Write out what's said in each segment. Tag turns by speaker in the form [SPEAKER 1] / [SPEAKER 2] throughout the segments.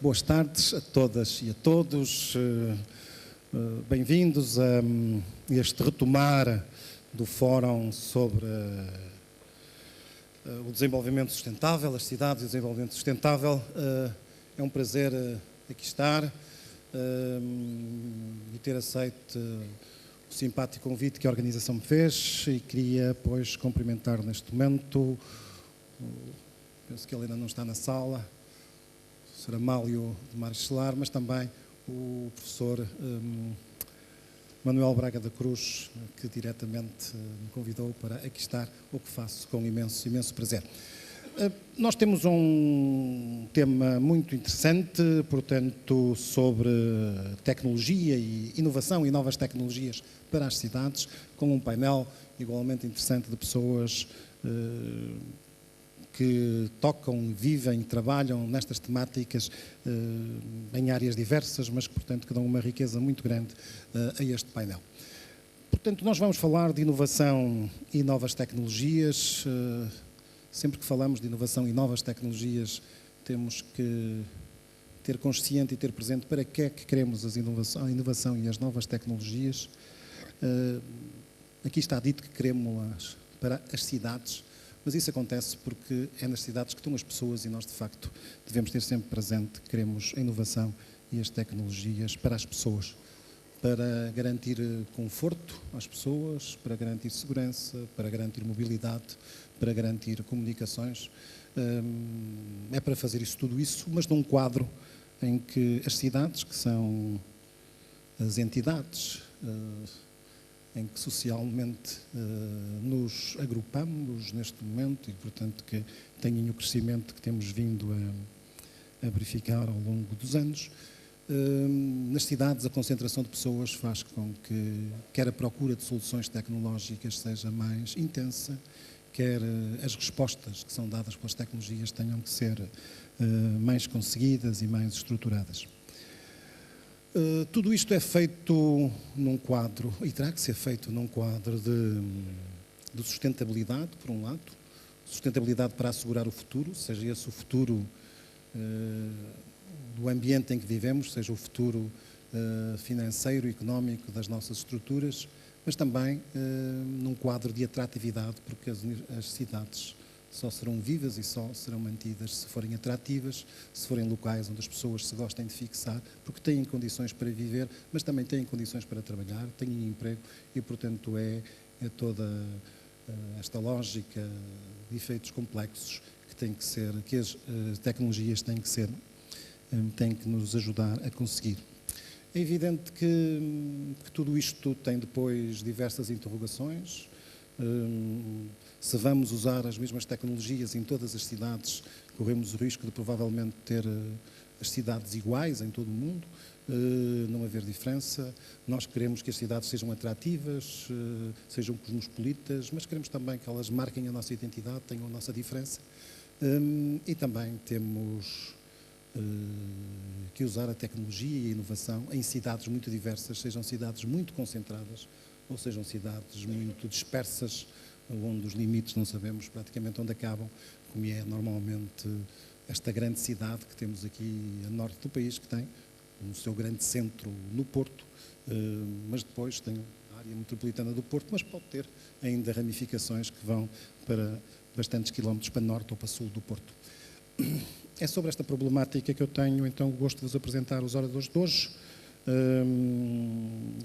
[SPEAKER 1] Boas tardes a todas e a todos. Bem-vindos a este retomar do Fórum sobre o desenvolvimento sustentável, as cidades e o desenvolvimento sustentável. É um prazer aqui estar e ter aceito o simpático convite que a organização me fez e queria, pois, cumprimentar neste momento, penso que ele ainda não está na sala, o Sr. Amálio de Marchelar, mas também o professor Manuel Braga da Cruz, que diretamente me convidou para aqui estar, o que faço com imenso prazer. Nós temos um tema muito interessante, portanto, sobre tecnologia e inovação e novas tecnologias para as cidades, com um painel igualmente interessante de pessoas que tocam, vivem, trabalham nestas temáticas em áreas diversas, mas que, portanto, que dão uma riqueza muito grande a este painel. Portanto, nós vamos falar de inovação e novas tecnologias. Sempre que falamos de inovação e novas tecnologias, temos que ter consciente e ter presente para que é que queremos a inovação e as novas tecnologias. Aqui está dito que queremos para as cidades, mas isso acontece porque é nas cidades que estão as pessoas e nós, de facto, devemos ter sempre presente que queremos a inovação e as tecnologias para as pessoas, para garantir conforto às pessoas, para garantir segurança, para garantir mobilidade, para garantir comunicações. É para fazer tudo isso, mas num quadro em que as cidades, que são as entidades em que socialmente nos agrupamos neste momento e, portanto, que têm o crescimento que temos vindo a verificar ao longo dos anos. Nas cidades, a concentração de pessoas faz com que quer a procura de soluções tecnológicas seja mais intensa, quer as respostas que são dadas pelas tecnologias tenham que ser mais conseguidas e mais estruturadas. Tudo isto é feito num quadro, e terá que ser feito num quadro de sustentabilidade, por um lado, sustentabilidade para assegurar o futuro, seja esse o futuro do ambiente em que vivemos, seja o futuro financeiro e económico das nossas estruturas, mas também num quadro de atratividade, porque as cidades só serão vivas e só serão mantidas se forem atrativas, se forem locais onde as pessoas se gostem de fixar, porque têm condições para viver, mas também têm condições para trabalhar, têm emprego e, portanto, é toda esta lógica de efeitos complexos que tem que ser, que as tecnologias têm que nos ajudar a conseguir. É evidente que tudo isto tem depois diversas interrogações. Se vamos usar as mesmas tecnologias em todas as cidades, corremos o risco de provavelmente ter as cidades iguais em todo o mundo, não haver diferença. Nós queremos que as cidades sejam atrativas, sejam cosmopolitas, mas queremos também que elas marquem a nossa identidade, tenham a nossa diferença. E também temos que usar a tecnologia e a inovação em cidades muito diversas, sejam cidades muito concentradas ou sejam cidades muito dispersas, onde os limites não sabemos praticamente onde acabam, como é normalmente esta grande cidade que temos aqui a norte do país, que tem o seu grande centro no Porto, mas depois tem a área metropolitana do Porto, mas pode ter ainda ramificações que vão para bastantes quilómetros para norte ou para sul do Porto. É sobre esta problemática que eu tenho então o gosto de vos apresentar os oradores de hoje.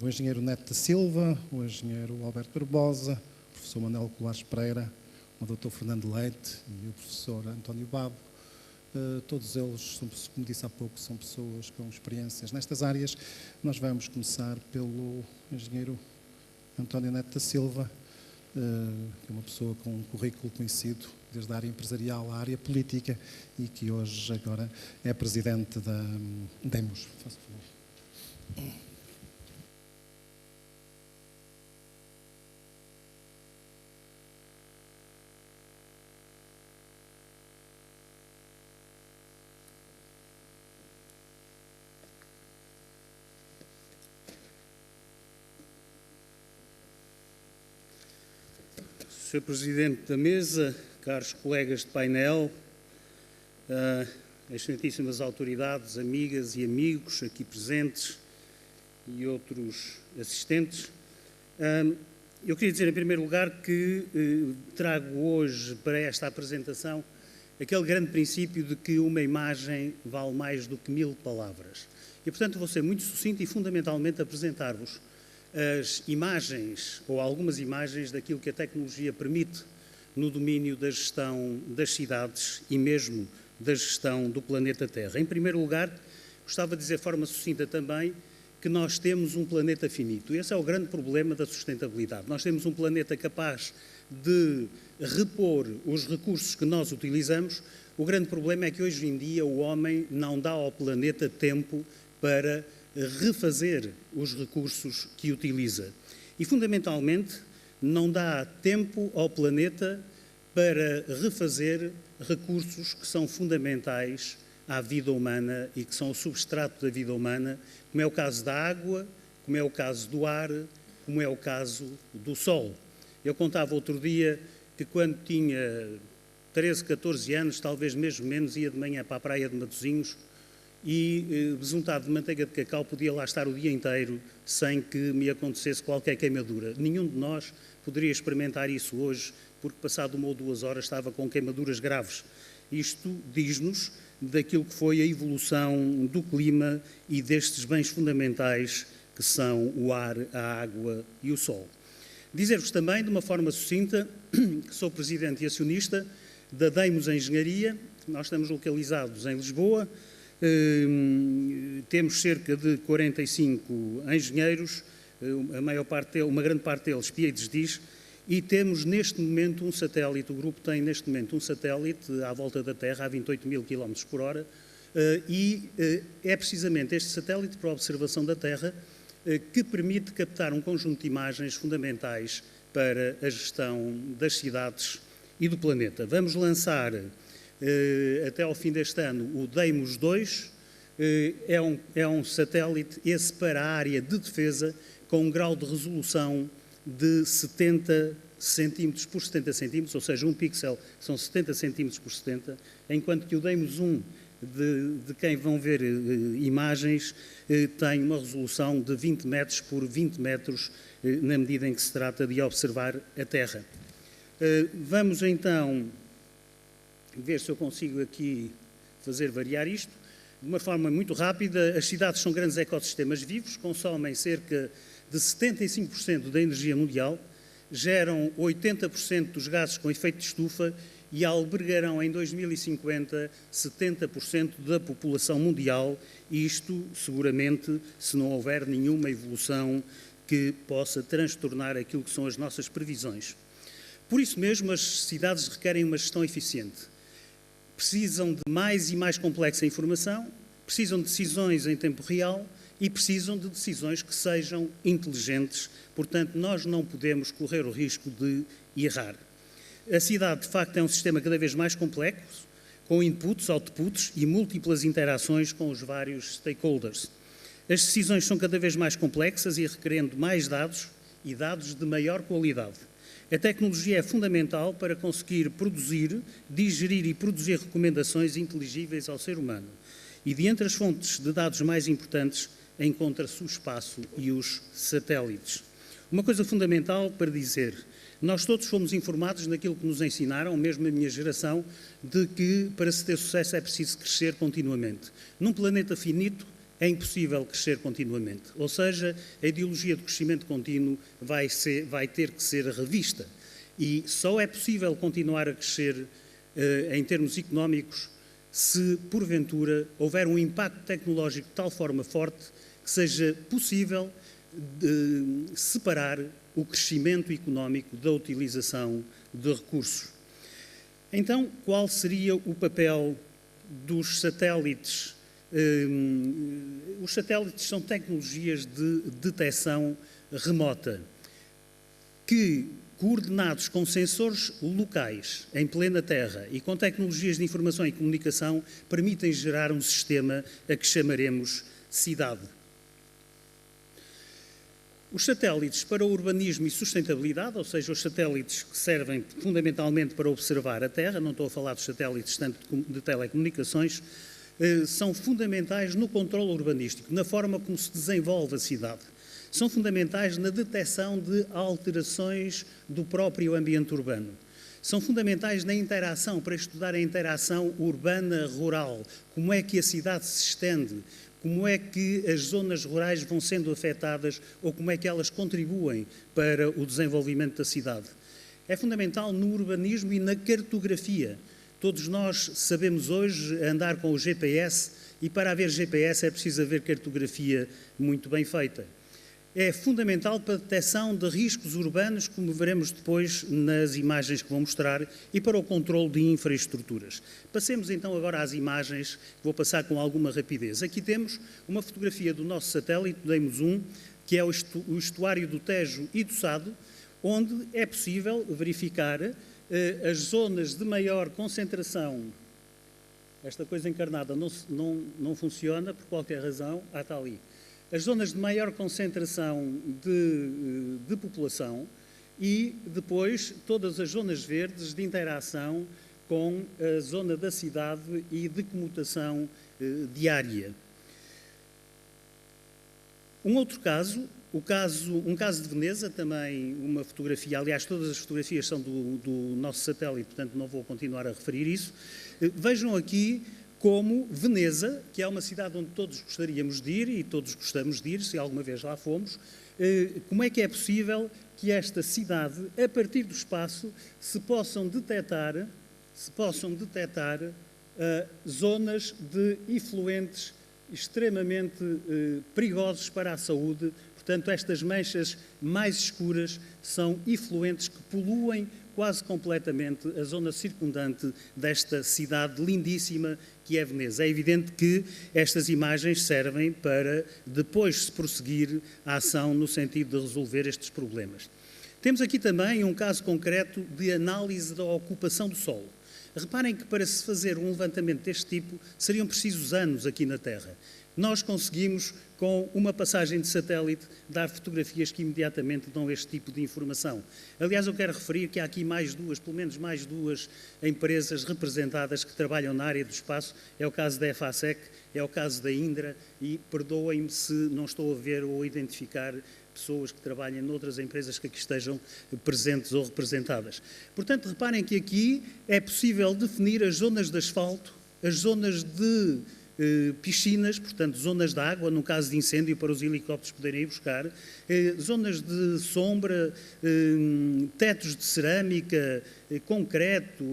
[SPEAKER 1] O engenheiro Neto da Silva, o engenheiro Alberto Barbosa, o professor Manuel Colares Pereira, o Dr. Fernando Leite e o professor António Babo. Todos eles, como disse há pouco, são pessoas com experiências nestas áreas. Nós vamos começar pelo engenheiro António Neto da Silva, que é uma pessoa com um currículo conhecido desde a área empresarial à área política e que hoje agora é presidente da Demos. Faça favor.
[SPEAKER 2] Sr. Presidente da Mesa, caros colegas de painel, excelentíssimas autoridades, amigas e amigos aqui presentes e outros assistentes. Eu queria dizer, em primeiro lugar, que trago hoje para esta apresentação aquele grande princípio de que uma imagem vale mais do que 1000 palavras. E, portanto, vou ser muito sucinto e, fundamentalmente, apresentar-vos as imagens, ou algumas imagens, daquilo que a tecnologia permite no domínio da gestão das cidades e mesmo da gestão do planeta Terra. Em primeiro lugar, gostava de dizer de forma sucinta também que nós temos um planeta finito. Esse é o grande problema da sustentabilidade. Nós temos um planeta capaz de repor os recursos que nós utilizamos. O grande problema é que hoje em dia o homem não dá ao planeta tempo para refazer os recursos que utiliza. E, fundamentalmente, não dá tempo ao planeta para refazer recursos que são fundamentais à vida humana e que são o substrato da vida humana, como é o caso da água, como é o caso do ar, como é o caso do sol. Eu contava outro dia que quando tinha 13, 14 anos, talvez mesmo menos, ia de manhã para a praia de Matosinhos e besuntado de manteiga de cacau podia lá estar o dia inteiro sem que me acontecesse qualquer queimadura. Nenhum de nós poderia experimentar isso hoje, porque passado 1 ou 2 horas estava com queimaduras graves. Isto diz-nos daquilo que foi a evolução do clima e destes bens fundamentais que são o ar, a água e o sol. Dizer-vos também, de uma forma sucinta, que sou presidente e acionista da Deimos Engenharia. Nós estamos localizados em Lisboa, temos cerca de 45 engenheiros, uma grande parte deles PhDs, e temos neste momento um satélite, o grupo tem neste momento um satélite à volta da Terra a 28.000 km/h e é precisamente este satélite para a observação da Terra que permite captar um conjunto de imagens fundamentais para a gestão das cidades e do planeta. Vamos lançar até ao fim deste ano o Deimos 2, é um satélite esse para a área de defesa com um grau de resolução de 70 centímetros por 70 centímetros, ou seja, um pixel são 70 centímetros por 70, enquanto que o Deimos 1, de quem vão ver imagens, tem uma resolução de 20 metros por 20 metros, na medida em que se trata de observar a Terra. Vamos então ver se eu consigo aqui fazer variar isto. De uma forma muito rápida, as cidades são grandes ecossistemas vivos, consomem cerca de 75% da energia mundial, geram 80% dos gases com efeito de estufa e albergarão em 2050 70% da população mundial, e isto seguramente se não houver nenhuma evolução que possa transtornar aquilo que são as nossas previsões. Por isso mesmo, as cidades requerem uma gestão eficiente. Precisam de mais e mais complexa informação, precisam de decisões em tempo real e precisam de decisões que sejam inteligentes. Portanto, nós não podemos correr o risco de errar. A cidade, de facto, é um sistema cada vez mais complexo, com inputs, outputs e múltiplas interações com os vários stakeholders. As decisões são cada vez mais complexas e requerendo mais dados e dados de maior qualidade. A tecnologia é fundamental para conseguir produzir, digerir e produzir recomendações inteligíveis ao ser humano. E, de entre as fontes de dados mais importantes, encontra-se o espaço e os satélites. Uma coisa fundamental para dizer, nós todos fomos informados naquilo que nos ensinaram, mesmo a minha geração, de que para se ter sucesso é preciso crescer continuamente. Num planeta finito é impossível crescer continuamente, ou seja, a ideologia do crescimento contínuo vai ter que ser revista e só é possível continuar a crescer em termos económicos se, porventura, houver um impacto tecnológico de tal forma forte que seja possível separar o crescimento económico da utilização de recursos. Então, qual seria o papel dos satélites? Os satélites são tecnologias de detecção remota que, coordenados com sensores locais em plena Terra e com tecnologias de informação e comunicação, permitem gerar um sistema a que chamaremos cidade. Os satélites para o urbanismo e sustentabilidade, ou seja, os satélites que servem fundamentalmente para observar a Terra, não estou a falar dos satélites tanto de telecomunicações, são fundamentais no controle urbanístico, na forma como se desenvolve a cidade. São fundamentais na detecção de alterações do próprio ambiente urbano. São fundamentais na interação, para estudar a interação urbana-rural. Como é que a cidade se estende, como é que as zonas rurais vão sendo afetadas ou como é que elas contribuem para o desenvolvimento da cidade. É fundamental no urbanismo e na cartografia. Todos nós sabemos hoje andar com o GPS e para haver GPS é preciso haver cartografia muito bem feita. É fundamental para a detecção de riscos urbanos, como veremos depois nas imagens que vou mostrar, e para o controle de infraestruturas. Passemos então agora às imagens, vou passar com alguma rapidez. Aqui temos uma fotografia do nosso satélite, do Deimos 1, que é o estuário do Tejo e do Sado, onde é possível verificar as zonas de maior concentração. Esta coisa encarnada não funciona por qualquer razão. Está ali. As zonas de maior concentração de população e depois todas as zonas verdes de interação com a zona da cidade e de comutação diária. Um outro caso, um caso de Veneza, também uma fotografia, aliás todas as fotografias são do nosso satélite, portanto não vou continuar a referir isso. Vejam aqui como Veneza, que é uma cidade onde todos gostaríamos de ir e todos gostamos de ir, se alguma vez lá fomos, como é que é possível que esta cidade, a partir do espaço, se possam detectar zonas de efluentes extremamente perigosos para a saúde. Portanto, estas manchas mais escuras são efluentes que poluem quase completamente a zona circundante desta cidade lindíssima que é Veneza. É evidente que estas imagens servem para depois se prosseguir a ação no sentido de resolver estes problemas. Temos aqui também um caso concreto de análise da ocupação do solo. Reparem que para se fazer um levantamento deste tipo seriam precisos anos aqui na Terra. Nós conseguimos, com uma passagem de satélite, dar fotografias que imediatamente dão este tipo de informação. Aliás, eu quero referir que há aqui pelo menos mais duas empresas representadas que trabalham na área do espaço. É o caso da EFASEC, é o caso da Indra e perdoem-me se não estou a ver ou a identificar pessoas que trabalhem noutras empresas que aqui estejam presentes ou representadas. Portanto, reparem que aqui é possível definir as zonas de asfalto, as zonas de piscinas, portanto, zonas de água, no caso de incêndio, para os helicópteros poderem ir buscar, zonas de sombra, tetos de cerâmica, concreto,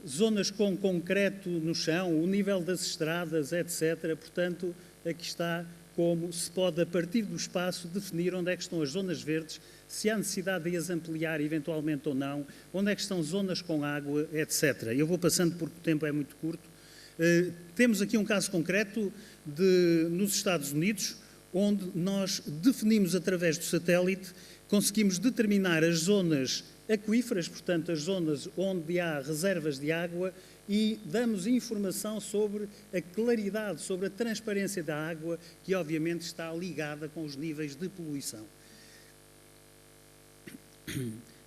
[SPEAKER 2] zonas com concreto no chão, o nível das estradas, etc. Portanto, aqui está como se pode, a partir do espaço, definir onde é que estão as zonas verdes, se há necessidade de as ampliar eventualmente ou não, onde é que estão zonas com água, etc. Eu vou passando porque o tempo é muito curto. Temos aqui um caso concreto nos Estados Unidos, onde nós definimos através do satélite, conseguimos determinar as zonas aquíferas, portanto as zonas onde há reservas de água, e damos informação sobre a claridade, sobre a transparência da água, que obviamente está ligada com os níveis de poluição.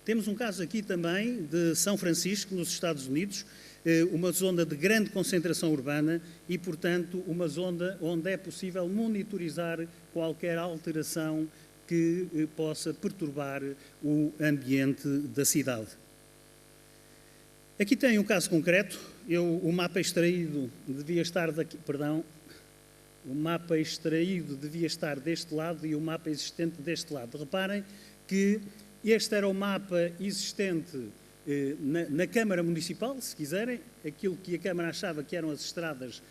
[SPEAKER 2] Temos um caso aqui também de São Francisco, nos Estados Unidos, uma zona de grande concentração urbana e, portanto, uma zona onde é possível monitorizar qualquer alteração que possa perturbar o ambiente da cidade. Aqui tem um caso concreto. O mapa extraído devia estar daqui, o mapa extraído devia estar deste lado e o mapa existente deste lado. Reparem que este era o mapa existente na Câmara Municipal, se quiserem, aquilo que a Câmara achava que eram as estradas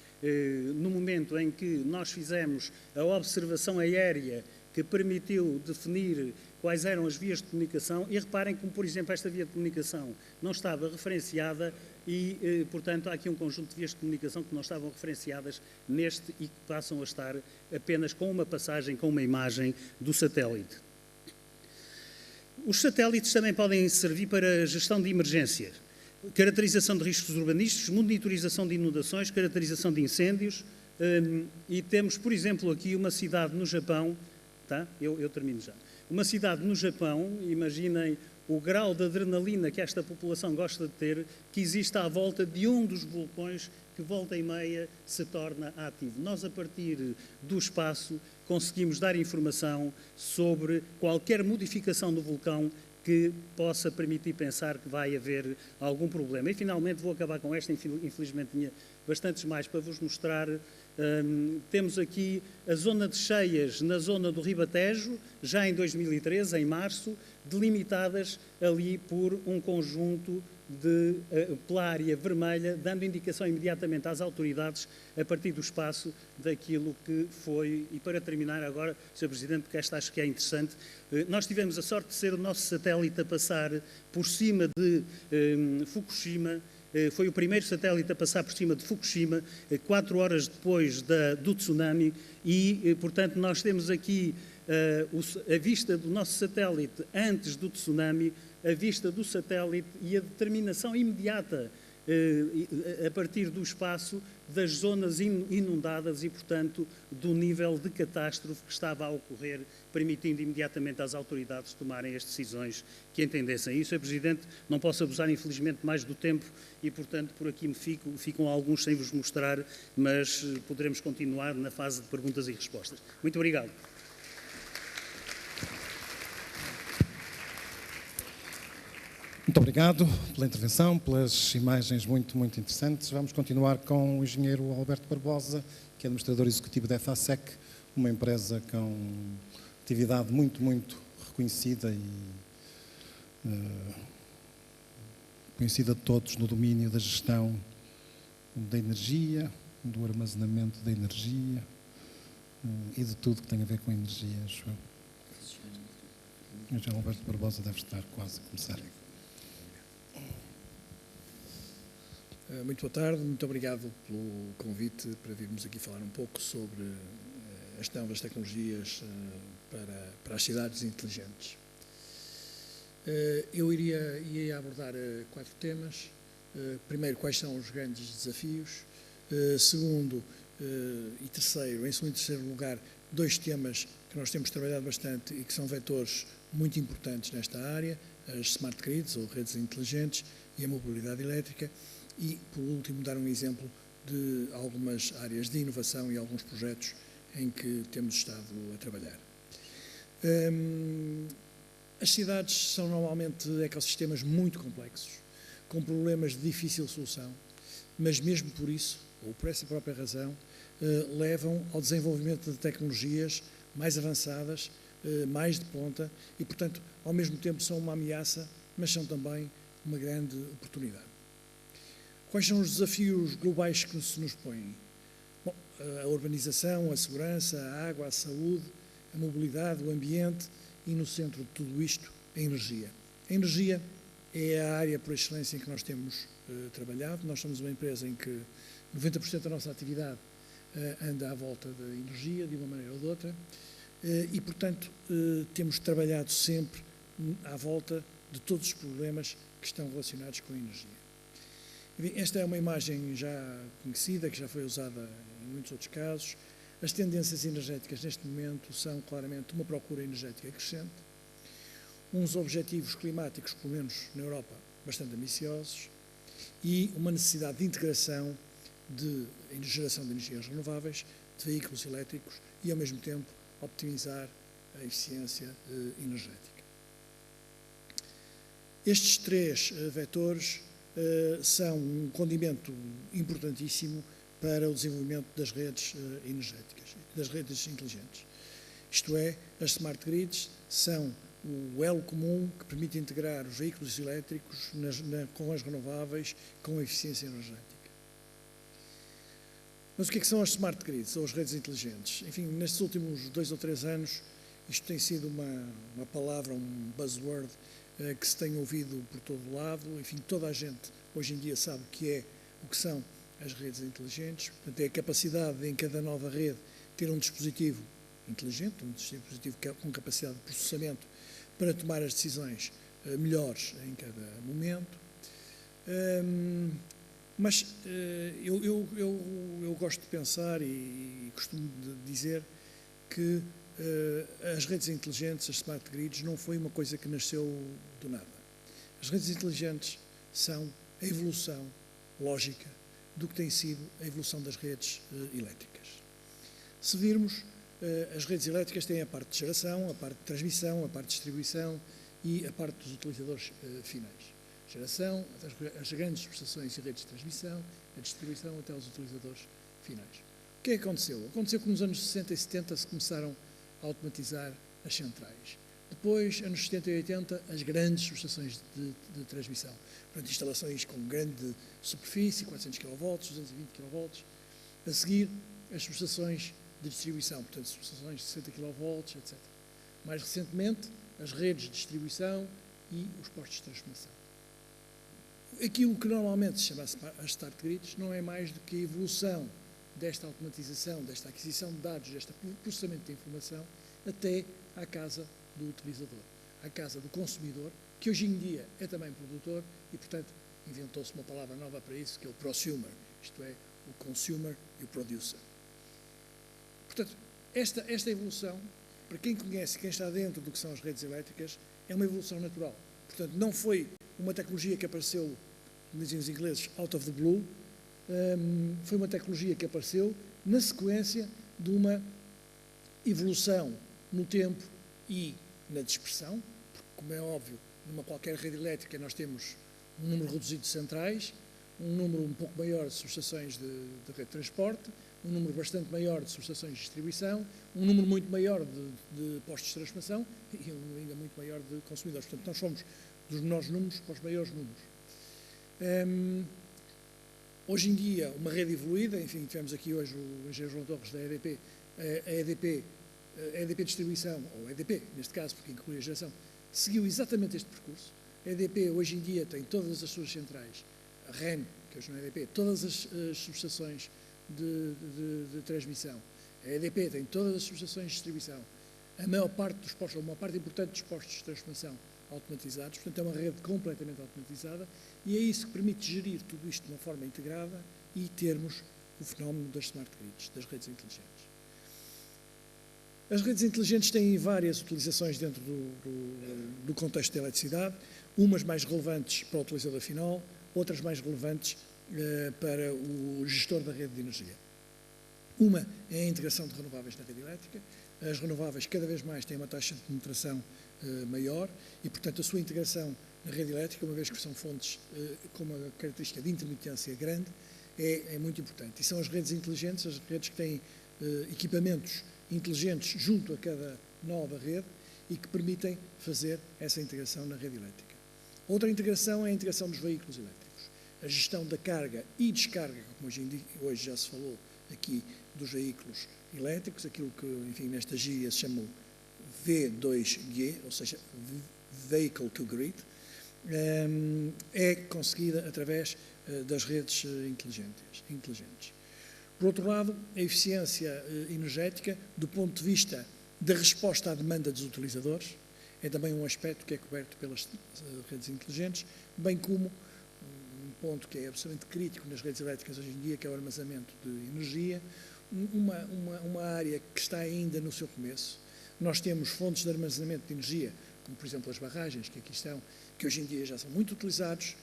[SPEAKER 2] no momento em que nós fizemos a observação aérea que permitiu definir quais eram as vias de comunicação, e reparem como, por exemplo, esta via de comunicação não estava referenciada e, portanto, há aqui um conjunto de vias de comunicação que não estavam referenciadas neste e que passam a estar apenas com uma passagem, com uma imagem do satélite. Os satélites também podem servir para gestão de emergências, caracterização de riscos urbanísticos, monitorização de inundações, caracterização de incêndios, e temos, por exemplo, aqui uma cidade no Japão, tá? Eu termino já. uma cidade no Japão, imaginem o grau de adrenalina que esta população gosta de ter, que existe à volta de um dos vulcões que volta e meia se torna ativo. Nós, a partir do espaço, conseguimos dar informação sobre qualquer modificação do vulcão que possa permitir pensar que vai haver algum problema. E, finalmente, vou acabar com esta, infelizmente tinha bastantes mais para vos mostrar. Temos aqui a zona de cheias na zona do Ribatejo, já em 2013, em março, delimitadas ali por um conjunto pela área vermelha, dando indicação imediatamente às autoridades, a partir do espaço, daquilo que foi. E para terminar agora, Sr. Presidente, porque esta acho que é interessante, nós tivemos a sorte de ser o nosso satélite a passar por cima de Fukushima. Foi o primeiro satélite a passar por cima de Fukushima, 4 horas depois do tsunami, e, portanto, nós temos aqui a vista do nosso satélite antes do tsunami, a vista do satélite e a determinação imediata, a partir do espaço, das zonas inundadas e, portanto, do nível de catástrofe que estava a ocorrer, permitindo imediatamente às autoridades tomarem as decisões que entendessem. E, Sr. Presidente, não posso abusar, infelizmente, mais do tempo e, portanto, por aqui me ficam alguns sem vos mostrar, mas poderemos continuar na fase de perguntas e respostas. Muito obrigado.
[SPEAKER 1] Muito obrigado pela intervenção, pelas imagens muito interessantes. Vamos continuar com o engenheiro Alberto Barbosa, que é administrador executivo da EFASEC, uma empresa com atividade muito reconhecida e conhecida de todos no domínio da gestão da energia, do armazenamento da energia e de tudo que tem a ver com energia. O engenheiro Alberto Barbosa deve estar quase a começar.
[SPEAKER 3] Muito boa tarde, muito obrigado pelo convite para virmos aqui falar um pouco sobre as novas tecnologias para as cidades inteligentes. Eu ia abordar 4 temas. Primeiro, quais são os grandes desafios. Segundo e terceiro, em segundo e terceiro lugar, 2 temas que nós temos trabalhado bastante e que são vetores muito importantes nesta área, as smart grids, ou redes inteligentes, e a mobilidade elétrica. E, por último, dar um exemplo de algumas áreas de inovação e alguns projetos em que temos estado a trabalhar. As cidades são normalmente ecossistemas muito complexos, com problemas de difícil solução, mas mesmo por isso, ou por essa própria razão, levam ao desenvolvimento de tecnologias mais avançadas, mais de ponta e, portanto, ao mesmo tempo são uma ameaça, mas são também uma grande oportunidade. Quais são os desafios globais que se nos põem? Bom, a urbanização, a segurança, a água, a saúde, a mobilidade, o ambiente e, no centro de tudo isto, a energia. A energia é a área por excelência em que nós temos trabalhado. Nós somos uma empresa em que 90% da nossa atividade anda à volta da energia, de uma maneira ou de outra, e, portanto, temos trabalhado sempre à volta de todos os problemas que estão relacionados com a energia. Esta é uma imagem já conhecida, que já foi usada em muitos outros casos. As tendências energéticas neste momento são claramente uma procura energética crescente, uns objetivos climáticos, pelo menos na Europa, bastante ambiciosos, e uma necessidade de integração de geração de energias renováveis, de veículos elétricos e, ao mesmo tempo, optimizar a eficiência energética. Estes 3 vetores são um condimento importantíssimo para o desenvolvimento das redes energéticas, das redes inteligentes. Isto é, as smart grids são o elo comum que permite integrar os veículos elétricos com as renováveis, com a eficiência energética. Mas o que é que são as smart grids, ou as redes inteligentes? Enfim, nestes últimos 2 ou 3 anos, isto tem sido uma palavra, um buzzword, que se tem ouvido por todo o lado. Enfim, toda a gente hoje em dia sabe o que são as redes inteligentes. Portanto, é a capacidade de, em cada nova rede, ter um dispositivo inteligente, um dispositivo com capacidade de processamento para tomar as decisões melhores em cada momento. Mas eu gosto de pensar e costumo de dizer que as redes inteligentes, as smart grids, não foi uma coisa que nasceu do nada. As redes inteligentes são a evolução lógica do que tem sido a evolução das redes elétricas. Se virmos, as redes elétricas têm a parte de geração, a parte de transmissão, a parte de distribuição e a parte dos utilizadores finais. Geração, as grandes subestações e redes de transmissão, a distribuição até os utilizadores finais. O que é que aconteceu? Aconteceu que nos anos 60 e 70 se começaram a automatizar as centrais. Depois, anos 70 e 80, as grandes subestações de transmissão. Portanto, instalações com grande superfície, 400 kV, 220 kV. A seguir, as subestações de distribuição, portanto, subestações de 60 kV, etc. Mais recentemente, as redes de distribuição e os postos de transformação. Aquilo que normalmente se chama as smart grids não é mais do que a evolução desta automatização, desta aquisição de dados, deste processamento de informação, até à casa do utilizador, à casa do consumidor, que hoje em dia é também produtor e, portanto, inventou-se uma palavra nova para isso, que é o prosumer, isto é, o consumer e o producer. Portanto, esta evolução, para quem conhece, quem está dentro do que são as redes elétricas, é uma evolução natural. Portanto, não foi uma tecnologia que apareceu, como dizem os ingleses, out of the blue, foi uma tecnologia que apareceu na sequência de uma evolução no tempo e na dispersão, porque, como é óbvio, numa qualquer rede elétrica nós temos um número reduzido de centrais, um número um pouco maior de subestações de rede de transporte, um número bastante maior de subestações de distribuição, um número muito maior de postos de transformação e um número ainda muito maior de consumidores. Portanto, nós fomos dos menores números para os maiores números. Hoje em dia, uma rede evoluída, enfim, tivemos aqui hoje o engenheiro João Torres da EDP, a EDP Distribuição, ou a EDP, neste caso, porque inclui a geração, seguiu exatamente este percurso. A EDP hoje em dia tem todas as suas centrais, a REN, que hoje não é EDP, todas as subestações de transmissão. A EDP tem todas as subestações de distribuição. A maior parte dos postos, ou uma parte importante dos postos de transformação automatizados, portanto é uma rede completamente automatizada e é isso que permite gerir tudo isto de uma forma integrada e termos o fenómeno das smart grids, das redes inteligentes. As redes inteligentes têm várias utilizações dentro do contexto da eletricidade, umas mais relevantes para o utilizador final, outras mais relevantes para o gestor da rede de energia. Uma é a integração de renováveis na rede elétrica. As renováveis cada vez mais têm uma taxa de penetração maior e, portanto, a sua integração na rede elétrica, uma vez que são fontes com uma característica de intermitência grande, é muito importante. E são as redes inteligentes, as redes que têm equipamentos inteligentes junto a cada nó da rede e que permitem fazer essa integração na rede elétrica. Outra integração é a integração dos veículos elétricos. A gestão da carga e descarga, como hoje já se falou aqui, dos veículos elétricos, aquilo que, enfim, nesta gíria se chama V2G, ou seja, Vehicle to Grid, é conseguida através das redes inteligentes. Por outro lado, a eficiência energética, do ponto de vista da resposta à demanda dos utilizadores, é também um aspecto que é coberto pelas redes inteligentes, bem como um ponto que é absolutamente crítico nas redes elétricas hoje em dia, que é o armazenamento de energia, uma área que está ainda no seu começo. Nós temos fontes de armazenamento de energia, como por exemplo as barragens que aqui estão, que hoje em dia já são muito utilizados.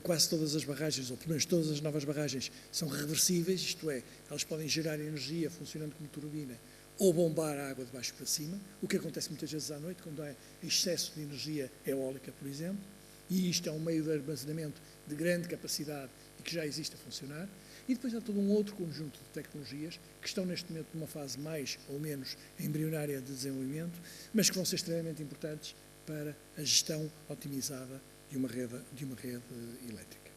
[SPEAKER 3] Quase todas as barragens, ou pelo menos todas as novas barragens, são reversíveis, isto é, elas podem gerar energia funcionando como turbina ou bombar a água de baixo para cima, o que acontece muitas vezes à noite, quando há excesso de energia eólica, por exemplo, e isto é um meio de armazenamento de grande capacidade e que já existe a funcionar. E depois há todo um outro conjunto de tecnologias que estão neste momento numa fase mais ou menos embrionária de desenvolvimento, mas que vão ser extremamente importantes para a gestão otimizada de uma rede elétrica.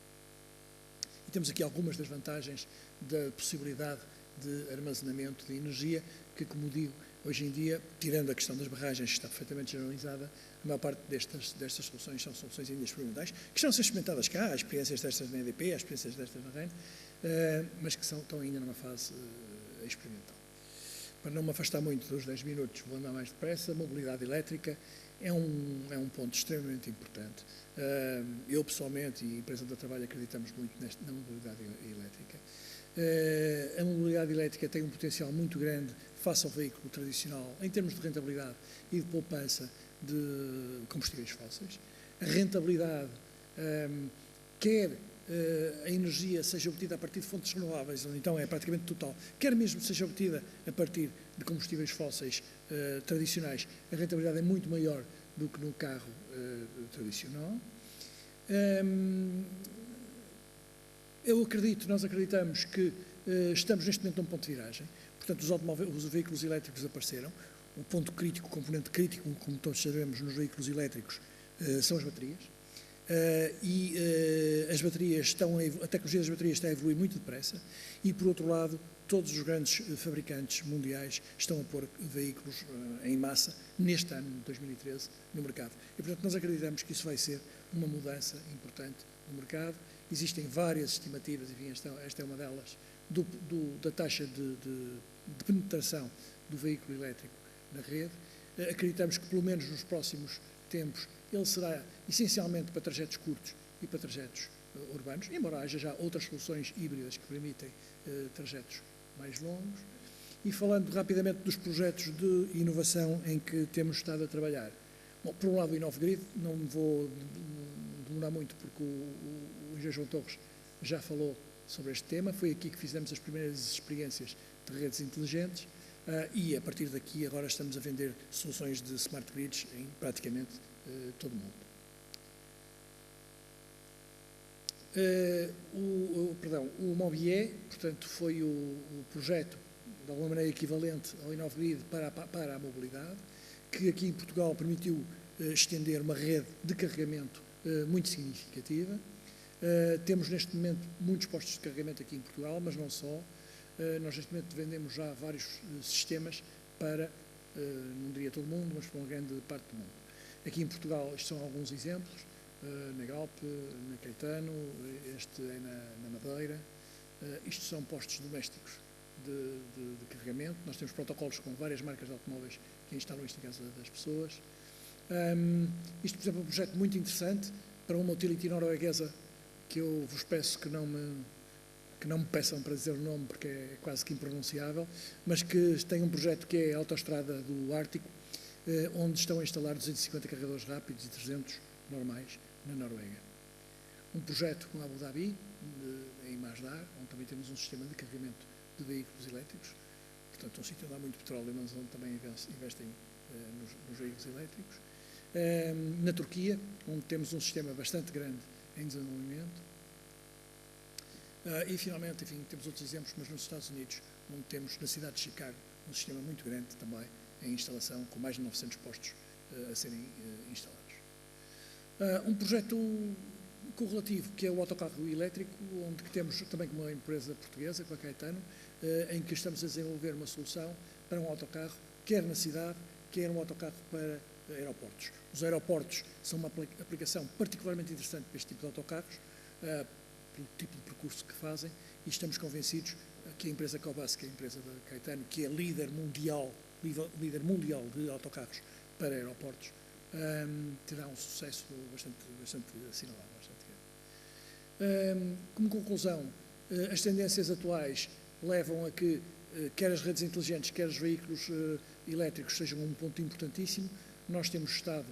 [SPEAKER 3] E temos aqui algumas das vantagens da possibilidade de armazenamento de energia, que, como digo, hoje em dia, tirando a questão das barragens, que está perfeitamente generalizada, a maior parte destas soluções são soluções ainda experimentais, que estão a ser experimentadas cá, há experiências destas na EDP, há experiências destas na REN, mas que estão ainda numa fase experimental. Para não me afastar muito dos 10 minutos, vou andar mais depressa, a mobilidade elétrica é um ponto extremamente importante. Eu, pessoalmente, e a empresa onde eu trabalho, acreditamos muito na mobilidade elétrica. A mobilidade elétrica tem um potencial muito grande face ao veículo tradicional, em termos de rentabilidade e de poupança de combustíveis fósseis. A rentabilidade, quer a energia seja obtida a partir de fontes renováveis, onde então é praticamente total, quer mesmo seja obtida a partir de combustíveis fósseis tradicionais, a rentabilidade é muito maior do que no carro tradicional. Nós acreditamos que estamos neste momento num ponto de viragem, portanto os veículos elétricos apareceram, o ponto crítico, o componente crítico, como todos sabemos, nos veículos elétricos são as baterias. As baterias a tecnologia das baterias está a evoluir muito depressa e, por outro lado, todos os grandes fabricantes mundiais estão a pôr veículos em massa neste ano, 2013, no mercado. E, portanto, nós acreditamos que isso vai ser uma mudança importante no mercado. Existem várias estimativas, enfim, esta é uma delas, da taxa de penetração do veículo elétrico na rede. Acreditamos que, pelo menos nos próximos tempos, ele será essencialmente para trajetos curtos e para trajetos urbanos, embora haja já outras soluções híbridas que permitem trajetos mais longos. E falando rapidamente dos projetos de inovação em que temos estado a trabalhar. Bom, por um lado, o InnovGrid, não me vou demorar muito porque o engenheiro João Torres já falou sobre este tema, foi aqui que fizemos as primeiras experiências de redes inteligentes e a partir daqui agora estamos a vender soluções de smart grids em praticamente todo o mundo. O MOBIE, portanto, foi o projeto, de alguma maneira equivalente ao InnovGrid para a mobilidade, que aqui em Portugal permitiu estender uma rede de carregamento muito significativa. Temos neste momento muitos postos de carregamento aqui em Portugal, mas não só. Nós neste momento vendemos já vários sistemas para, não diria todo o mundo, mas para uma grande parte do mundo. Aqui em Portugal, estes são alguns exemplos, na Galp, na Caetano, este é na Madeira. Isto são postos domésticos de carregamento. Nós temos protocolos com várias marcas de automóveis que instalam isto em casa das pessoas. Isto, por exemplo, é um projeto muito interessante para uma utility norueguesa que eu vos peço que não me peçam para dizer o nome porque é quase que impronunciável, mas que tem um projeto que é a Autostrada do Ártico, onde estão a instalar 250 carregadores rápidos e 300 normais na Noruega. Um projeto com a Abu Dhabi, em Masdar, onde também temos um sistema de carregamento de veículos elétricos, portanto um sítio onde há muito petróleo, mas onde também investem nos veículos elétricos. Na Turquia, onde temos um sistema bastante grande em desenvolvimento. E finalmente, enfim, temos outros exemplos, mas nos Estados Unidos, onde temos na cidade de Chicago um sistema muito grande também em instalação, com mais de 900 postos a serem instalados. Um projeto correlativo, que é o autocarro elétrico, onde temos também com uma empresa portuguesa, com a Caetano, em que estamos a desenvolver uma solução para um autocarro, quer na cidade, quer um autocarro para aeroportos. Os aeroportos são uma aplicação particularmente interessante para este tipo de autocarros, pelo tipo de percurso que fazem, e estamos convencidos que a empresa Cobus, que é a empresa da Caetano, que é líder mundial de autocarros para aeroportos, terá um sucesso bastante assinalável. Como conclusão, as tendências atuais levam a que quer as redes inteligentes, quer os veículos elétricos sejam um ponto importantíssimo. Nós temos estado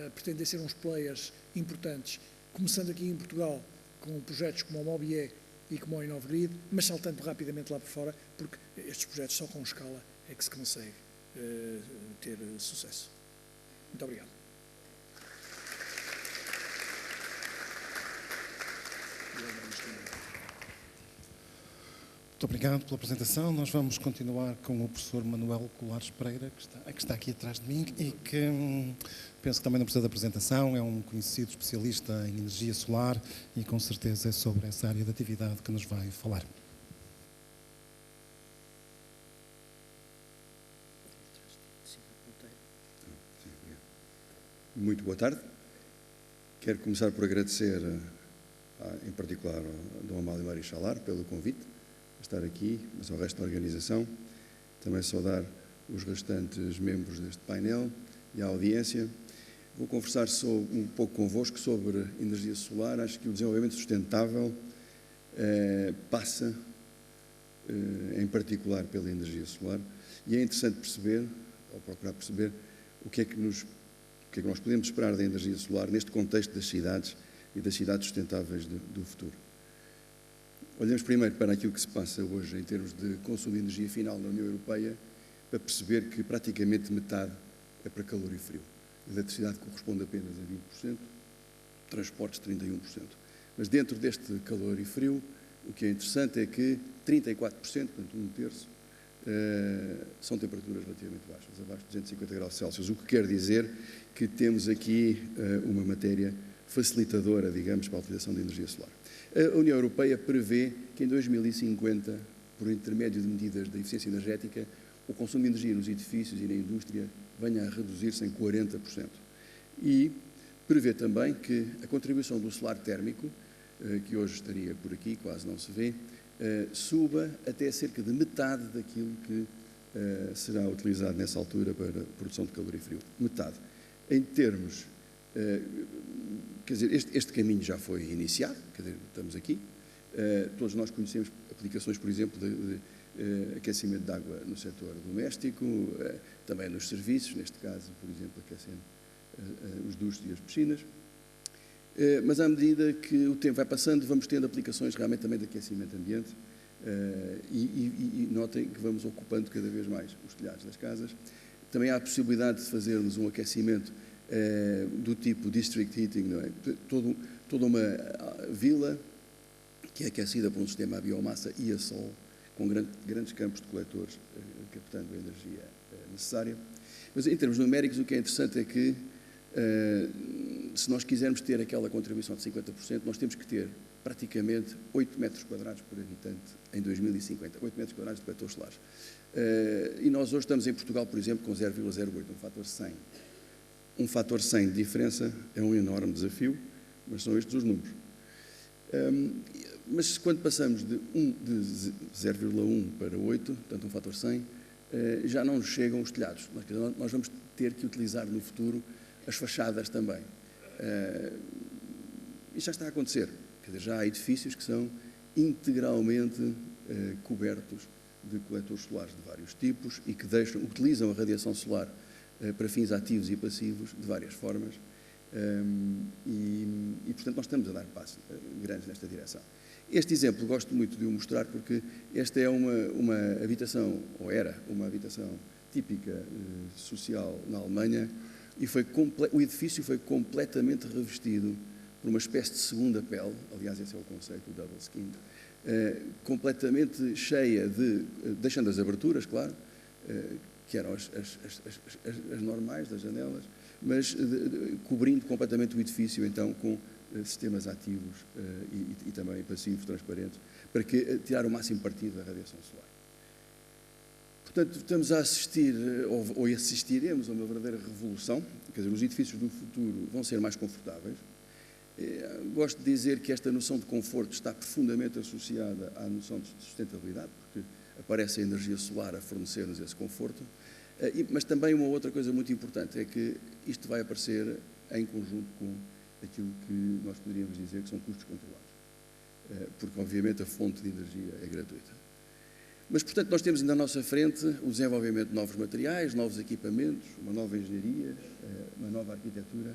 [SPEAKER 3] a pretender ser uns players importantes, começando aqui em Portugal com projetos como o MOBIE e como o InnovGrid, mas saltando rapidamente lá por fora, porque estes projetos só com escala é que se consegue ter sucesso. Muito obrigado.
[SPEAKER 1] Muito obrigado pela apresentação. Nós vamos continuar com o professor Manuel Colares Pereira, que está aqui atrás de mim e que penso que também não precisa de apresentação, é um conhecido especialista em energia solar e com certeza é sobre essa área de atividade que nos vai falar.
[SPEAKER 4] Muito boa tarde. Quero começar por agradecer, em particular, ao Dom Amálio Mário Chalar pelo convite a estar aqui, mas ao resto da organização. Também saudar os restantes membros deste painel e a audiência. Vou conversar um pouco convosco sobre energia solar. Acho que o desenvolvimento sustentável passa em particular pela energia solar, e é interessante perceber, ou procurar perceber, o que é que nós podemos esperar da energia solar neste contexto das cidades e das cidades sustentáveis do futuro. Olhamos primeiro para aquilo que se passa hoje em termos de consumo de energia final na União Europeia, para perceber que praticamente metade é para calor e frio. A eletricidade corresponde apenas a 20%, transportes 31%. Mas dentro deste calor e frio, o que é interessante é que 34%, portanto um terço, são temperaturas relativamente baixas, abaixo de 250 graus Celsius, o que quer dizer que temos aqui uma matéria facilitadora, digamos, para a utilização de energia solar. A União Europeia prevê que em 2050, por intermédio de medidas de eficiência energética, o consumo de energia nos edifícios e na indústria venha a reduzir-se em 40%. E prevê também que a contribuição do solar térmico, que hoje estaria por aqui, quase não se vê, suba até cerca de metade daquilo que será utilizado nessa altura para a produção de calor e frio. Metade. Em termos, quer dizer, este caminho já foi iniciado, quer dizer, estamos aqui. Todos nós conhecemos aplicações, por exemplo, de aquecimento de água no setor doméstico, também nos serviços, neste caso, por exemplo, aquecendo os duches e as piscinas. Mas à medida que o tempo vai passando, vamos tendo aplicações realmente também de aquecimento ambiente e notem que vamos ocupando cada vez mais os telhados das casas. Também há a possibilidade de fazermos um aquecimento do tipo district heating, não é? Toda uma vila que é aquecida por um sistema a biomassa e a sol, com grandes campos de coletores captando a energia necessária. Mas em termos numéricos, o que é interessante é que se nós quisermos ter aquela contribuição de 50%, nós temos que ter praticamente 8 metros quadrados por habitante em 2050, 8 metros quadrados de coletores solares. E nós hoje estamos em Portugal, por exemplo, com 0,08, um fator 100. Um fator 100 de diferença é um enorme desafio, mas são estes os números. Mas quando passamos de 0,1 para 8, portanto um fator 100, já não nos chegam os telhados. Nós vamos ter que utilizar no futuro as fachadas também. Isso já está a acontecer. Quer dizer, já há edifícios que são integralmente cobertos de coletores solares de vários tipos e que utilizam a radiação solar para fins ativos e passivos de várias formas. E, portanto, nós estamos a dar passos grandes nesta direção. Este exemplo gosto muito de o mostrar porque esta é uma habitação, ou era uma habitação típica social na Alemanha, e o edifício foi completamente revestido por uma espécie de segunda pele, aliás esse é o conceito do double skin, completamente cheia deixando as aberturas, claro, que eram as normais das janelas, mas cobrindo completamente o edifício, então, com sistemas ativos e também passivos, transparentes, para tirar o máximo partido da radiação solar. Portanto, estamos a assistir, ou assistiremos a uma verdadeira revolução, quer dizer, os edifícios do futuro vão ser mais confortáveis. Gosto de dizer que esta noção de conforto está profundamente associada à noção de sustentabilidade, porque aparece a energia solar a fornecer-nos esse conforto, mas também uma outra coisa muito importante é que isto vai aparecer em conjunto com aquilo que nós poderíamos dizer que são custos controlados, porque obviamente a fonte de energia é gratuita. Mas, portanto, nós temos ainda à nossa frente o desenvolvimento de novos materiais, novos equipamentos, uma nova engenharia, uma nova arquitetura,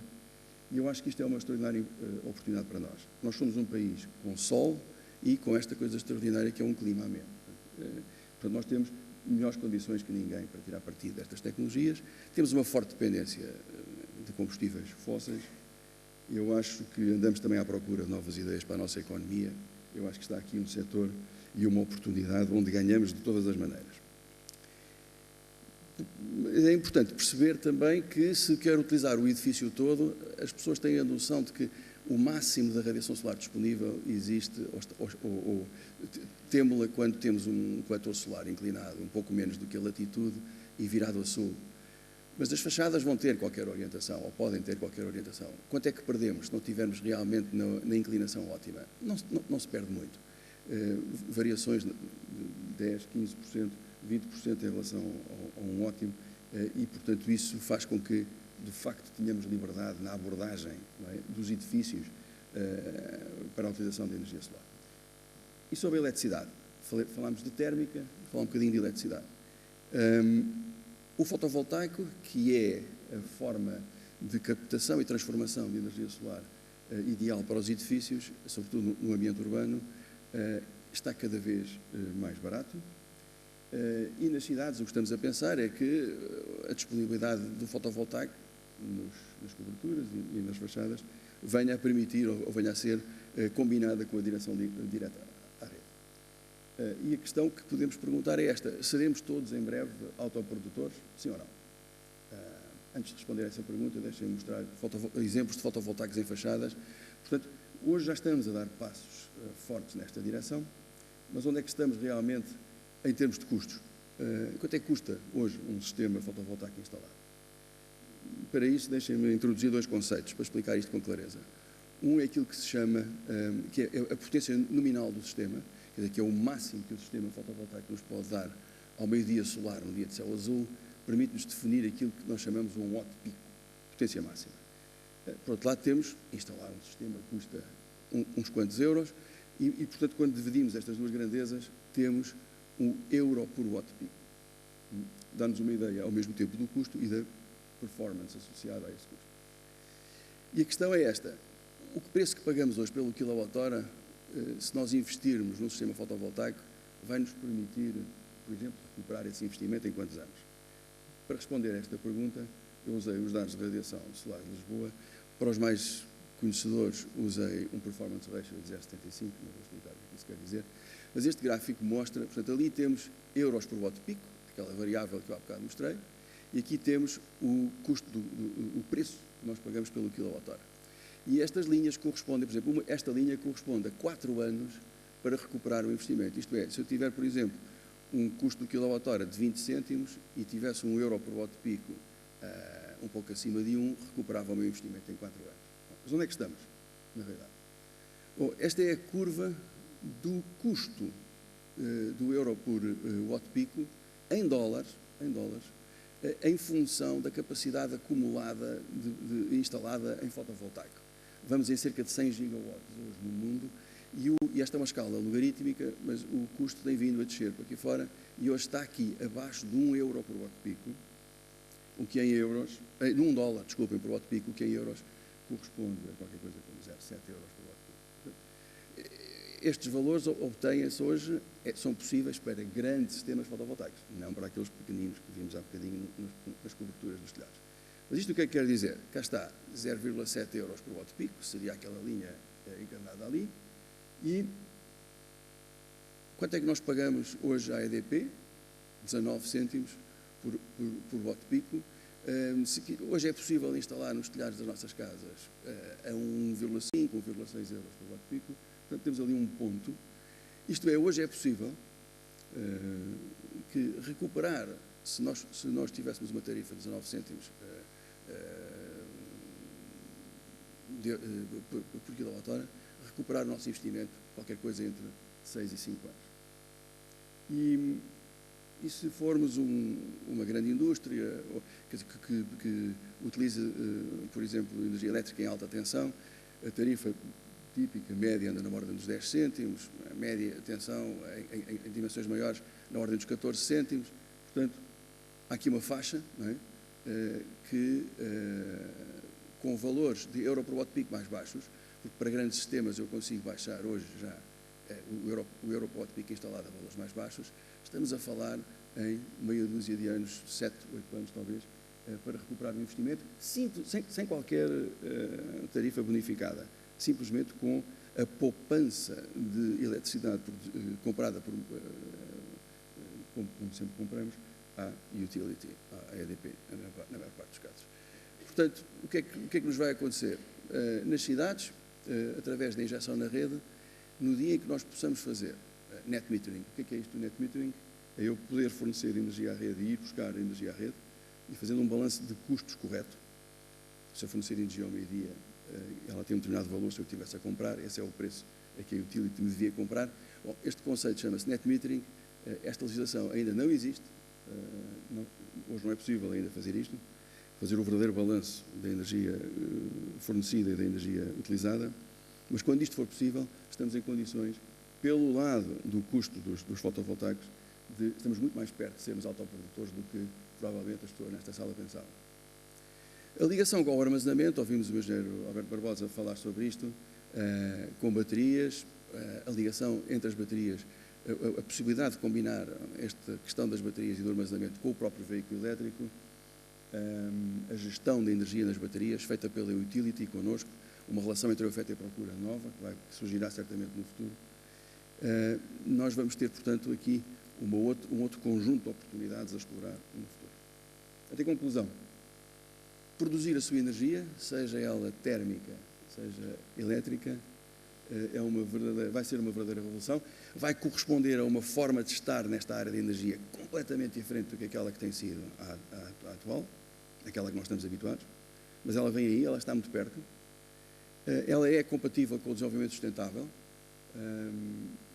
[SPEAKER 4] e eu acho que isto é uma extraordinária oportunidade para nós. Nós somos um país com sol e com esta coisa extraordinária que é um clima ameno. Portanto, nós temos melhores condições que ninguém para tirar partido destas tecnologias, temos uma forte dependência de combustíveis fósseis. Eu acho que andamos também à procura de novas ideias para a nossa economia. Eu acho que está aqui um setor e uma oportunidade onde ganhamos de todas as maneiras. É importante perceber também que, se quer utilizar o edifício todo, as pessoas têm a noção de que o máximo da radiação solar disponível existe, ou temos-la quando temos um coletor solar inclinado um pouco menos do que a latitude e virado a sul. Mas as fachadas vão ter qualquer orientação, ou podem ter qualquer orientação. Quanto é que perdemos se não tivermos realmente na inclinação ótima? Não se perde muito. Variações de 10%, 15%, 20% em relação a um ótimo, e, portanto, isso faz com que, de facto, tenhamos liberdade na abordagem, não é, dos edifícios para a utilização de energia solar. E sobre a eletricidade, Falámos de térmica, falar um bocadinho de eletricidade. O fotovoltaico, que é a forma de captação e transformação de energia solar ideal para os edifícios, sobretudo no ambiente urbano, está cada vez mais barato. E nas cidades o que estamos a pensar é que a disponibilidade do fotovoltaico nas coberturas e nas fachadas venha a permitir ou venha a ser combinada com a direção direta à rede. E a questão que podemos perguntar é esta: seremos todos em breve autoprodutores? Sim ou não? Antes de responder a essa pergunta, deixem-me mostrar exemplos de fotovoltaicos em fachadas. Portanto, hoje já estamos a dar passos fortes nesta direção, mas onde é que estamos realmente em termos de custos? Quanto é que custa hoje um sistema fotovoltaico instalado? Para isso, deixem-me introduzir dois conceitos para explicar isto com clareza. Um é aquilo que se chama, que é a potência nominal do sistema, quer dizer, que é o máximo que o sistema fotovoltaico nos pode dar ao meio-dia solar, no dia de céu azul, permite-nos definir aquilo que nós chamamos um watt pico, potência máxima. Por outro lado, temos instalar um sistema que custa uns quantos euros e, portanto, quando dividimos estas duas grandezas, temos um euro por watt pico. Dá-nos uma ideia, ao mesmo tempo, do custo e da performance associada a esse custo. E a questão é esta: o preço que pagamos hoje pelo quilowatt-hora, se nós investirmos num sistema fotovoltaico, vai nos permitir, por exemplo, recuperar esse investimento em quantos anos? Para responder a esta pergunta, eu usei os dados de radiação solar de Lisboa. Para os mais conhecedores, usei um performance ratio de 0,75, não vou explicar o que isso quer dizer, mas este gráfico mostra, portanto, ali temos euros por watt pico, aquela variável que eu há bocado mostrei, e aqui temos o custo, o preço que nós pagamos pelo quilowatt-hora. E estas linhas correspondem, por exemplo, esta linha corresponde a 4 anos para recuperar o investimento. Isto é, se eu tiver, por exemplo, um custo do quilowatt-hora de 20 cêntimos e tivesse um euro por watt pico um pouco acima de 1, recuperava o meu investimento em 4 anos. Mas onde é que estamos, na realidade? Bom, esta é a curva do custo do euro por watt pico em dólares, em função da capacidade acumulada instalada em fotovoltaico. Vamos em cerca de 100 gigawatts hoje no mundo e esta é uma escala logarítmica, mas o custo tem vindo a descer para aqui fora e hoje está aqui abaixo de 1 euro por watt pico, o que em euros, de 1 dólar, desculpem, por watt pico, o que em euros corresponde a qualquer coisa como 0,7 euros por watt pico. Estes valores obtêm-se hoje, são possíveis para grandes sistemas fotovoltaicos, não para aqueles pequeninos que vimos há bocadinho nas coberturas dos telhados. Mas isto o que é que quer dizer? Cá está, 0,7 euros por watt pico, seria aquela linha encarnada ali, e quanto é que nós pagamos hoje à EDP? 19 cêntimos por watt pico. Hoje é possível instalar nos telhados das nossas casas a 1,5, 1,6 euros por watt pico. Portanto, temos ali um ponto. Isto é, hoje é possível que recuperar, se nós tivéssemos uma tarifa de 19 cêntimos por quilowatt-hora, recuperar o nosso investimento, qualquer coisa entre 6 e 5 anos. E se formos uma grande indústria que utiliza, por exemplo, energia elétrica em alta tensão, a tarifa típica média anda na ordem dos 10 cêntimos, a média tensão em dimensões maiores na ordem dos 14 cêntimos. Portanto, há aqui uma faixa, não é? Com valores de euro por watt pico mais baixos, porque para grandes sistemas eu consigo baixar hoje já o euro por watt pico instalado a valores mais baixos. Estamos a falar em meia dúzia de anos, 7, 8 anos talvez, para recuperar o investimento, sem qualquer tarifa bonificada, simplesmente com a poupança de eletricidade comprada como sempre compramos, à utility, à EDP, na maior parte dos casos. Portanto, o que é que nos vai acontecer? Nas cidades, através da injeção na rede, no dia em que nós possamos fazer net metering. O que é isto do net metering? É eu poder fornecer energia à rede e ir buscar energia à rede e fazendo um balanço de custos correto. Se eu fornecer energia ao meio-dia, ela tem um determinado valor, se eu estivesse a comprar, esse é o preço a que a utility me devia comprar. Bom, este conceito chama-se net metering. Esta legislação ainda não existe. Hoje não é possível ainda fazer isto, fazer o verdadeiro balanço da energia fornecida e da energia utilizada, mas quando isto for possível, estamos em condições pelo lado do custo dos fotovoltaicos, estamos muito mais perto de sermos autoprodutores do que provavelmente as pessoas nesta sala pensavam. A ligação com o armazenamento, ouvimos o engenheiro Alberto Barbosa falar sobre isto, com baterias, a ligação entre as baterias, a possibilidade de combinar esta questão das baterias e do armazenamento com o próprio veículo elétrico, a gestão da energia nas baterias, feita pela utility connosco, uma relação entre a oferta e a procura nova, que surgirá certamente no futuro. Nós vamos ter, portanto, aqui um outro conjunto de oportunidades a explorar no futuro. Até conclusão, produzir a sua energia, seja ela térmica, seja elétrica, vai ser uma verdadeira revolução, vai corresponder a uma forma de estar nesta área de energia completamente diferente do que aquela que tem sido a atual, aquela que nós estamos habituados, mas ela vem aí, ela está muito perto, ela é compatível com o desenvolvimento sustentável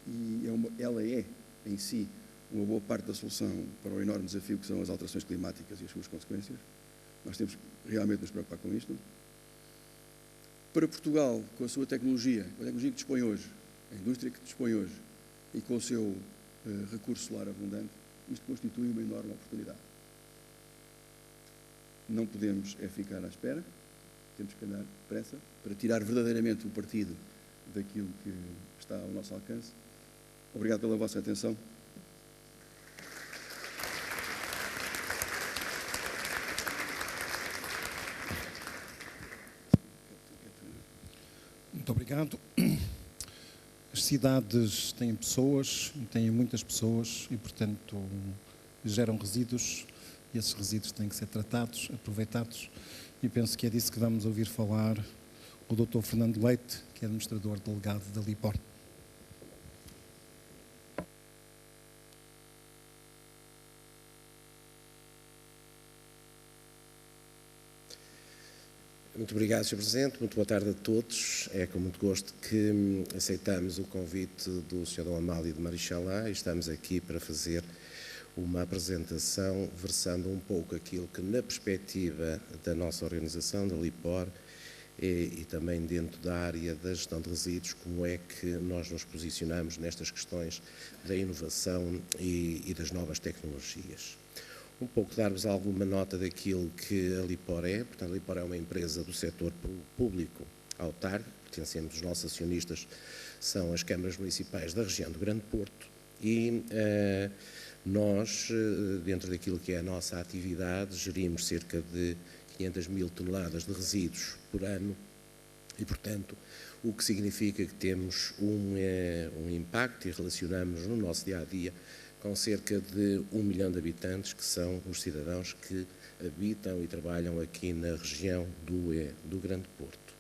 [SPEAKER 4] e ela é, em si, uma boa parte da solução para o enorme desafio que são as alterações climáticas e as suas consequências. Nós temos que realmente nos preocupar com isto. Para Portugal, com a sua tecnologia, com a tecnologia que dispõe hoje, a indústria que dispõe hoje e com o seu recurso solar abundante, isto constitui uma enorme oportunidade. Não podemos ficar à espera, temos que andar depressa para tirar verdadeiramente o partido daquilo que está ao nosso alcance. Obrigado pela vossa atenção.
[SPEAKER 1] Muito obrigado. As cidades têm pessoas, têm muitas pessoas e, portanto, geram resíduos e esses resíduos têm que ser tratados, aproveitados e penso que é disso que vamos ouvir falar o Dr. Fernando Leite, que é administrador delegado da LIPOR.
[SPEAKER 5] Muito obrigado, Sr. Presidente. Muito boa tarde a todos. É com muito gosto que aceitamos o convite do Sr. Dom Amálio de Marichalá e estamos aqui para fazer uma apresentação versando um pouco aquilo que, na perspectiva da nossa organização, da LIPOR, e também dentro da área da gestão de resíduos, como é que nós nos posicionamos nestas questões da inovação e das novas tecnologias. Um pouco dar-vos alguma nota daquilo que a LIPOR é. Portanto, a LIPOR é uma empresa do setor público autárquico, pertencemos, os nossos acionistas são as câmaras municipais da região do Grande Porto e nós, dentro daquilo que é a nossa atividade, gerimos cerca de 500 mil toneladas de resíduos por ano e, portanto, o que significa que temos um impacto e relacionamos no nosso dia-a-dia com cerca de 1 milhão de habitantes, que são os cidadãos que habitam e trabalham aqui na região do Grande Porto.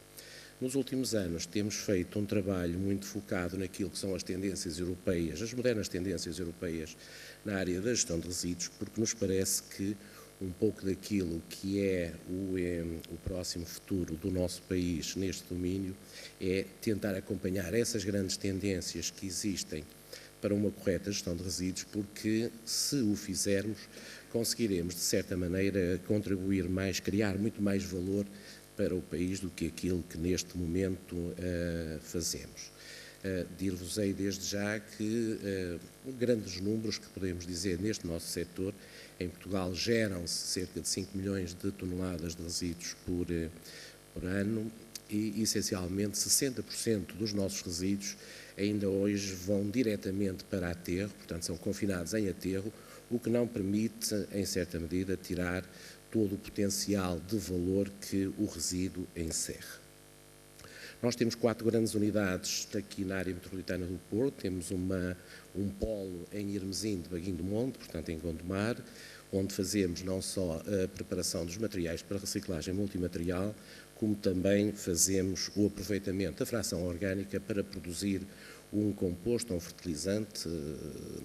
[SPEAKER 5] Nos últimos anos temos feito um trabalho muito focado naquilo que são as tendências europeias, as modernas tendências europeias na área da gestão de resíduos, porque nos parece que um pouco daquilo que é o próximo futuro do nosso país neste domínio é tentar acompanhar essas grandes tendências que existem para uma correta gestão de resíduos, porque se o fizermos, conseguiremos, de certa maneira, contribuir mais, criar muito mais valor para o país do que aquilo que neste momento fazemos. Dir-vos-ei desde já que grandes números que podemos dizer neste nosso setor, em Portugal geram-se cerca de 5 milhões de toneladas de resíduos por ano e, essencialmente, 60% dos nossos resíduos ainda hoje vão diretamente para aterro, portanto são confinados em aterro, o que não permite, em certa medida, tirar todo o potencial de valor que o resíduo encerra. Nós temos 4 grandes unidades aqui na área metropolitana do Porto, temos um polo em Hermesim de Baguinho do Monte, portanto em Gondomar, onde fazemos não só a preparação dos materiais para reciclagem multimaterial, como também fazemos o aproveitamento da fração orgânica para produzir um composto, um fertilizante,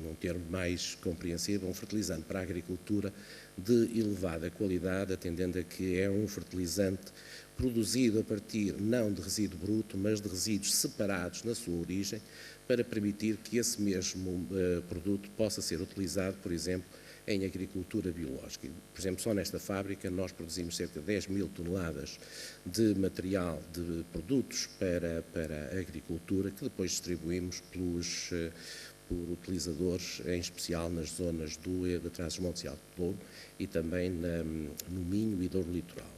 [SPEAKER 5] num termo mais compreensível, um fertilizante para a agricultura de elevada qualidade, atendendo a que é um fertilizante produzido a partir não de resíduo bruto, mas de resíduos separados na sua origem, para permitir que esse mesmo produto possa ser utilizado, por exemplo, em agricultura biológica. Por exemplo, só nesta fábrica nós produzimos cerca de 10 mil toneladas de material, de produtos para a agricultura, que depois distribuímos por utilizadores, em especial nas zonas de Trás-os-Montes e Alto Douro e também no Minho e Douro Litoral.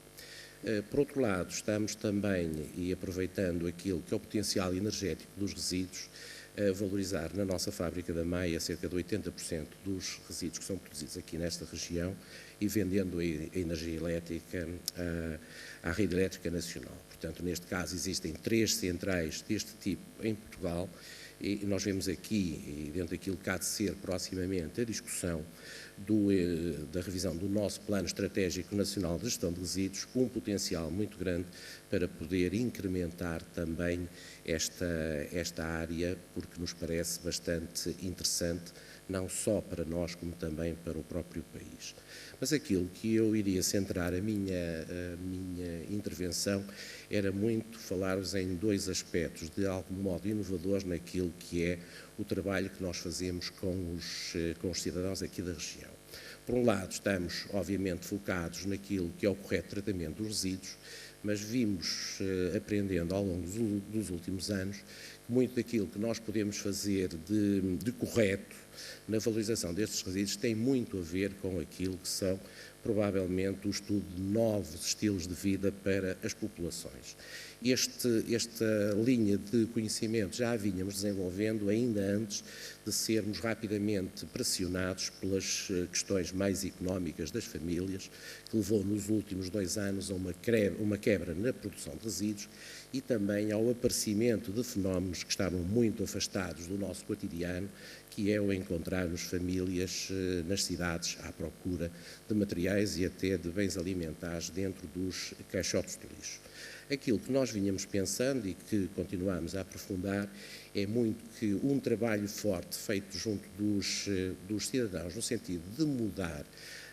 [SPEAKER 5] Por outro lado, estamos também, e aproveitando aquilo que é o potencial energético dos resíduos, a valorizar na nossa fábrica da Maia cerca de 80% dos resíduos que são produzidos aqui nesta região e vendendo a energia elétrica à rede elétrica nacional. Portanto, neste caso, existem 3 centrais deste tipo em Portugal e nós vemos aqui, e dentro daquilo que há de ser proximamente a discussão da revisão do nosso Plano Estratégico Nacional de Gestão de Resíduos, um potencial muito grande para poder incrementar também esta área, porque nos parece bastante interessante, não só para nós, como também para o próprio país. Mas aquilo que eu iria centrar a minha intervenção era muito falar-vos em 2 aspectos, de algum modo inovadores naquilo que é o trabalho que nós fazemos com os cidadãos aqui da região. Por um lado, estamos, obviamente, focados naquilo que é o correto tratamento dos resíduos, mas vimos, aprendendo ao longo dos últimos anos, que muito daquilo que nós podemos fazer de correto na valorização destes resíduos tem muito a ver com aquilo que são, provavelmente, o estudo de novos estilos de vida para as populações. Esta linha de conhecimento já a vínhamos desenvolvendo ainda antes de sermos rapidamente pressionados pelas questões mais económicas das famílias, que levou nos últimos 2 anos a uma quebra na produção de resíduos e também ao aparecimento de fenómenos que estavam muito afastados do nosso cotidiano, que é o encontrarmos famílias nas cidades à procura de materiais e até de bens alimentares dentro dos caixotes de lixo. Aquilo que nós vínhamos pensando e que continuamos a aprofundar é muito que um trabalho forte feito junto dos cidadãos, no sentido de mudar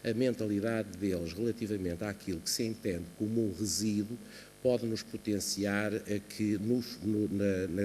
[SPEAKER 5] a mentalidade deles relativamente àquilo que se entende como um resíduo, pode nos potenciar a que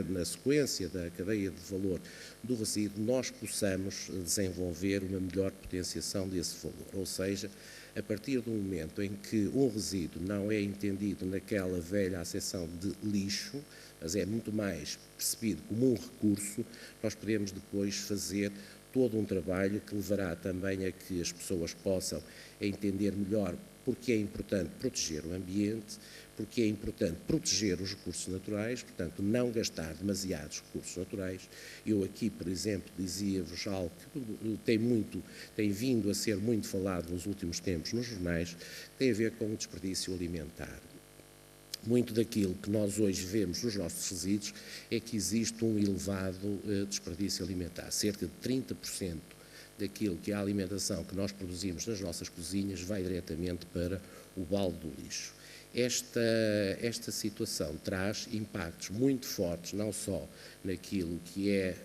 [SPEAKER 5] na sequência da cadeia de valor do resíduo nós possamos desenvolver uma melhor potenciação desse valor, ou seja, a partir do momento em que um resíduo não é entendido naquela velha acessão de lixo, mas é muito mais percebido como um recurso, nós podemos depois fazer todo um trabalho que levará também a que as pessoas possam entender melhor porque é importante proteger o ambiente, porque é importante proteger os recursos naturais, portanto, não gastar demasiados recursos naturais. Eu aqui, por exemplo, dizia-vos algo que tem vindo a ser muito falado nos últimos tempos nos jornais, tem a ver com o desperdício alimentar. Muito daquilo que nós hoje vemos nos nossos resíduos é que existe um elevado desperdício alimentar, cerca de 30% daquilo que é a alimentação que nós produzimos nas nossas cozinhas vai diretamente para o balde do lixo. Esta situação traz impactos muito fortes, não só naquilo que é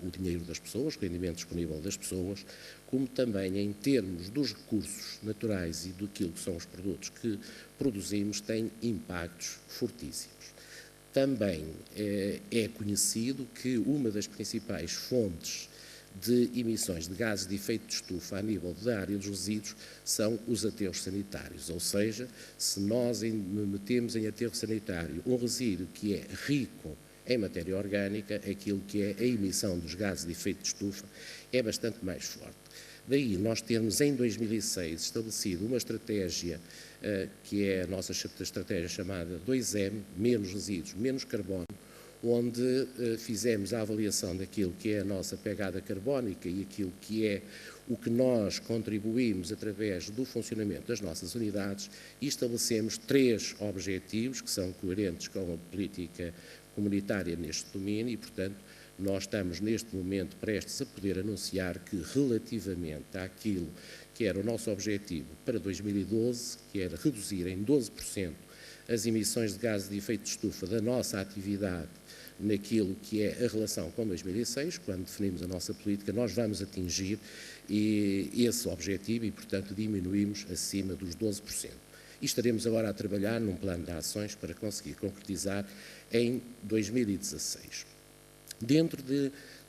[SPEAKER 5] o dinheiro das pessoas, o rendimento disponível das pessoas, como também em termos dos recursos naturais e daquilo que são os produtos que produzimos, tem impactos fortíssimos. Também é conhecido que uma das principais fontes de emissões de gases de efeito de estufa a nível da área dos resíduos são os aterros sanitários, ou seja, se nós metemos em aterro sanitário um resíduo que é rico em matéria orgânica, aquilo que é a emissão dos gases de efeito de estufa é bastante mais forte. Daí nós termos em 2006 estabelecido uma estratégia que é a nossa estratégia chamada 2M, menos resíduos, menos carbono, onde fizemos a avaliação daquilo que é a nossa pegada carbónica e aquilo que é o que nós contribuímos através do funcionamento das nossas unidades e estabelecemos 3 objetivos que são coerentes com a política comunitária neste domínio e, portanto, nós estamos neste momento prestes a poder anunciar que relativamente àquilo que era o nosso objetivo para 2012, que era reduzir em 12% as emissões de gases de efeito de estufa da nossa atividade naquilo que é a relação com 2006, quando definimos a nossa política, nós vamos atingir esse objetivo e, portanto, diminuímos acima dos 12%. E estaremos agora a trabalhar num plano de ações para conseguir concretizar em 2016. Dentro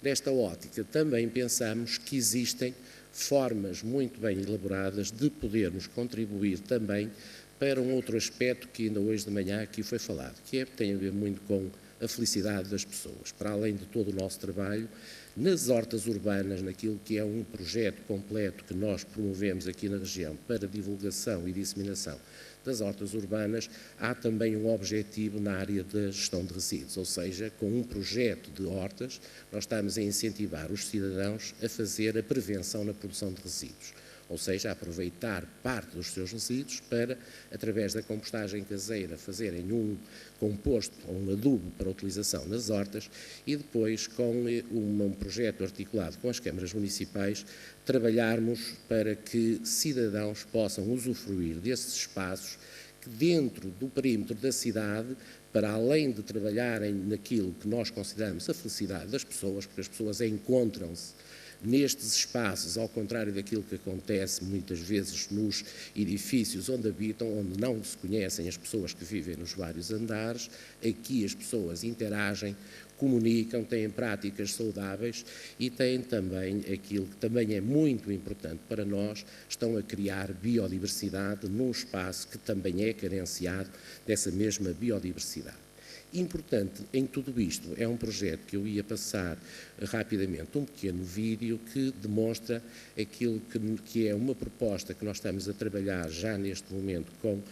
[SPEAKER 5] desta ótica, também pensamos que existem formas muito bem elaboradas de podermos contribuir também para um outro aspecto que ainda hoje de manhã aqui foi falado, que tem a ver muito com a felicidade das pessoas, para além de todo o nosso trabalho nas hortas urbanas, naquilo que é um projeto completo que nós promovemos aqui na região para divulgação e disseminação das hortas urbanas, há também um objetivo na área da gestão de resíduos, ou seja, com um projeto de hortas, nós estamos a incentivar os cidadãos a fazer a prevenção na produção de resíduos, ou seja, a aproveitar parte dos seus resíduos para, através da compostagem caseira, fazerem um composto ou um adubo para utilização nas hortas e depois, com um projeto articulado com as câmaras municipais, trabalharmos para que cidadãos possam usufruir desses espaços que, dentro do perímetro da cidade, para além de trabalharem naquilo que nós consideramos a felicidade das pessoas, porque as pessoas encontram-se nestes espaços, ao contrário daquilo que acontece muitas vezes nos edifícios onde habitam, onde não se conhecem as pessoas que vivem nos vários andares, aqui as pessoas interagem, comunicam, têm práticas saudáveis e têm também aquilo que também é muito importante para nós, estão a criar biodiversidade num espaço que também é carenciado dessa mesma biodiversidade. Importante em tudo isto é um projeto que eu ia passar rapidamente, um pequeno vídeo que demonstra aquilo que é uma proposta que nós estamos a trabalhar já neste momento com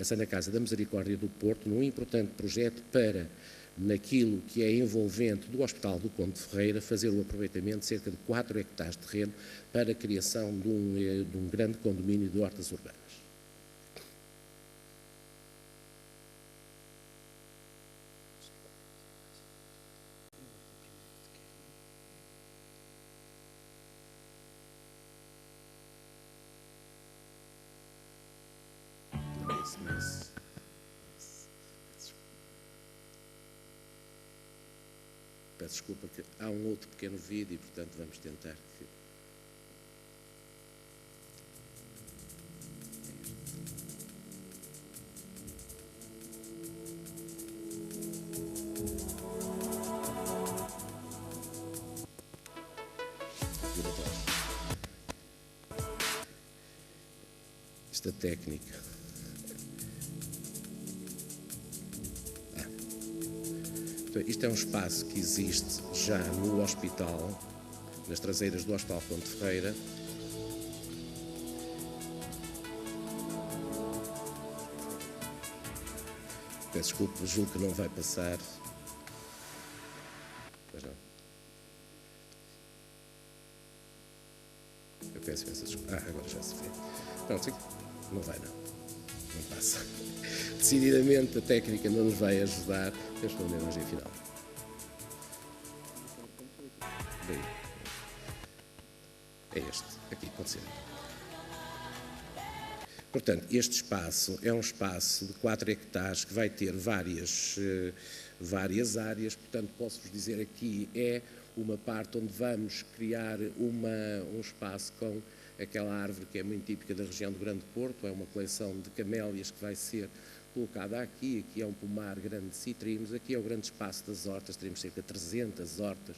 [SPEAKER 5] a Santa Casa da Misericórdia do Porto, num importante projeto para, naquilo que é envolvente do Hospital do Conde de Ferreira, fazer o aproveitamento de cerca de 4 hectares de terreno para a criação de um grande condomínio de hortas urbanas. Peço desculpa que há um outro pequeno vídeo e, portanto, vamos tentar que... Esta técnica. Isto é um espaço que existe já no hospital, nas traseiras do Hospital Conde de Ferreira. Peço desculpa, julgo que não vai passar. Mas não. Eu peço desculpa. Agora já se vê. Pronto, não vai não. Não passa. Decididamente a técnica não nos vai ajudar. Temos que fazer a imagem final. Bem, é este, aqui, pode ser. Portanto, este espaço é um espaço de 4 hectares que vai ter várias áreas, portanto, posso-vos dizer aqui é uma parte onde vamos criar um espaço com aquela árvore que é muito típica da região do Grande Porto, é uma coleção de camélias que vai ser colocada aqui é um pomar grande de citrinos, aqui é o grande espaço das hortas, teremos cerca de 300 hortas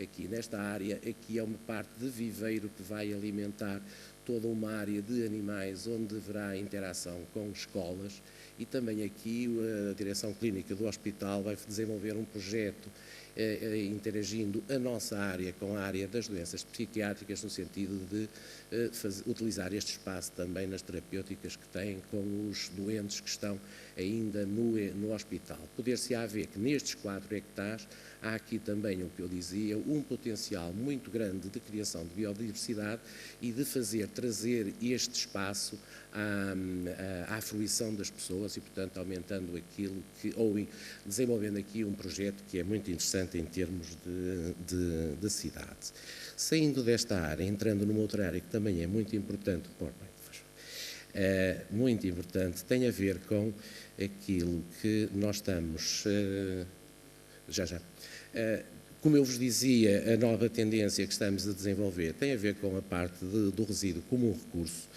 [SPEAKER 5] aqui nesta área, aqui é uma parte de viveiro que vai alimentar toda uma área de animais onde haverá interação com escolas e também aqui a direção clínica do hospital vai desenvolver um projeto interagindo a nossa área com a área das doenças psiquiátricas no sentido de utilizar este espaço também nas terapêuticas que têm com os doentes que estão ainda no hospital. Poder-se-á ver que nestes 4 hectares há aqui também, o que eu dizia, um potencial muito grande de criação de biodiversidade e de trazer este espaço à fruição das pessoas e, portanto, aumentando aquilo ou desenvolvendo aqui um projeto que é muito interessante em termos de cidade. Saindo desta área, entrando numa outra área que também é muito importante, muito importante, tem a ver com aquilo que nós estamos, Como eu vos dizia, a nova tendência que estamos a desenvolver tem a ver com a parte do resíduo como um recurso.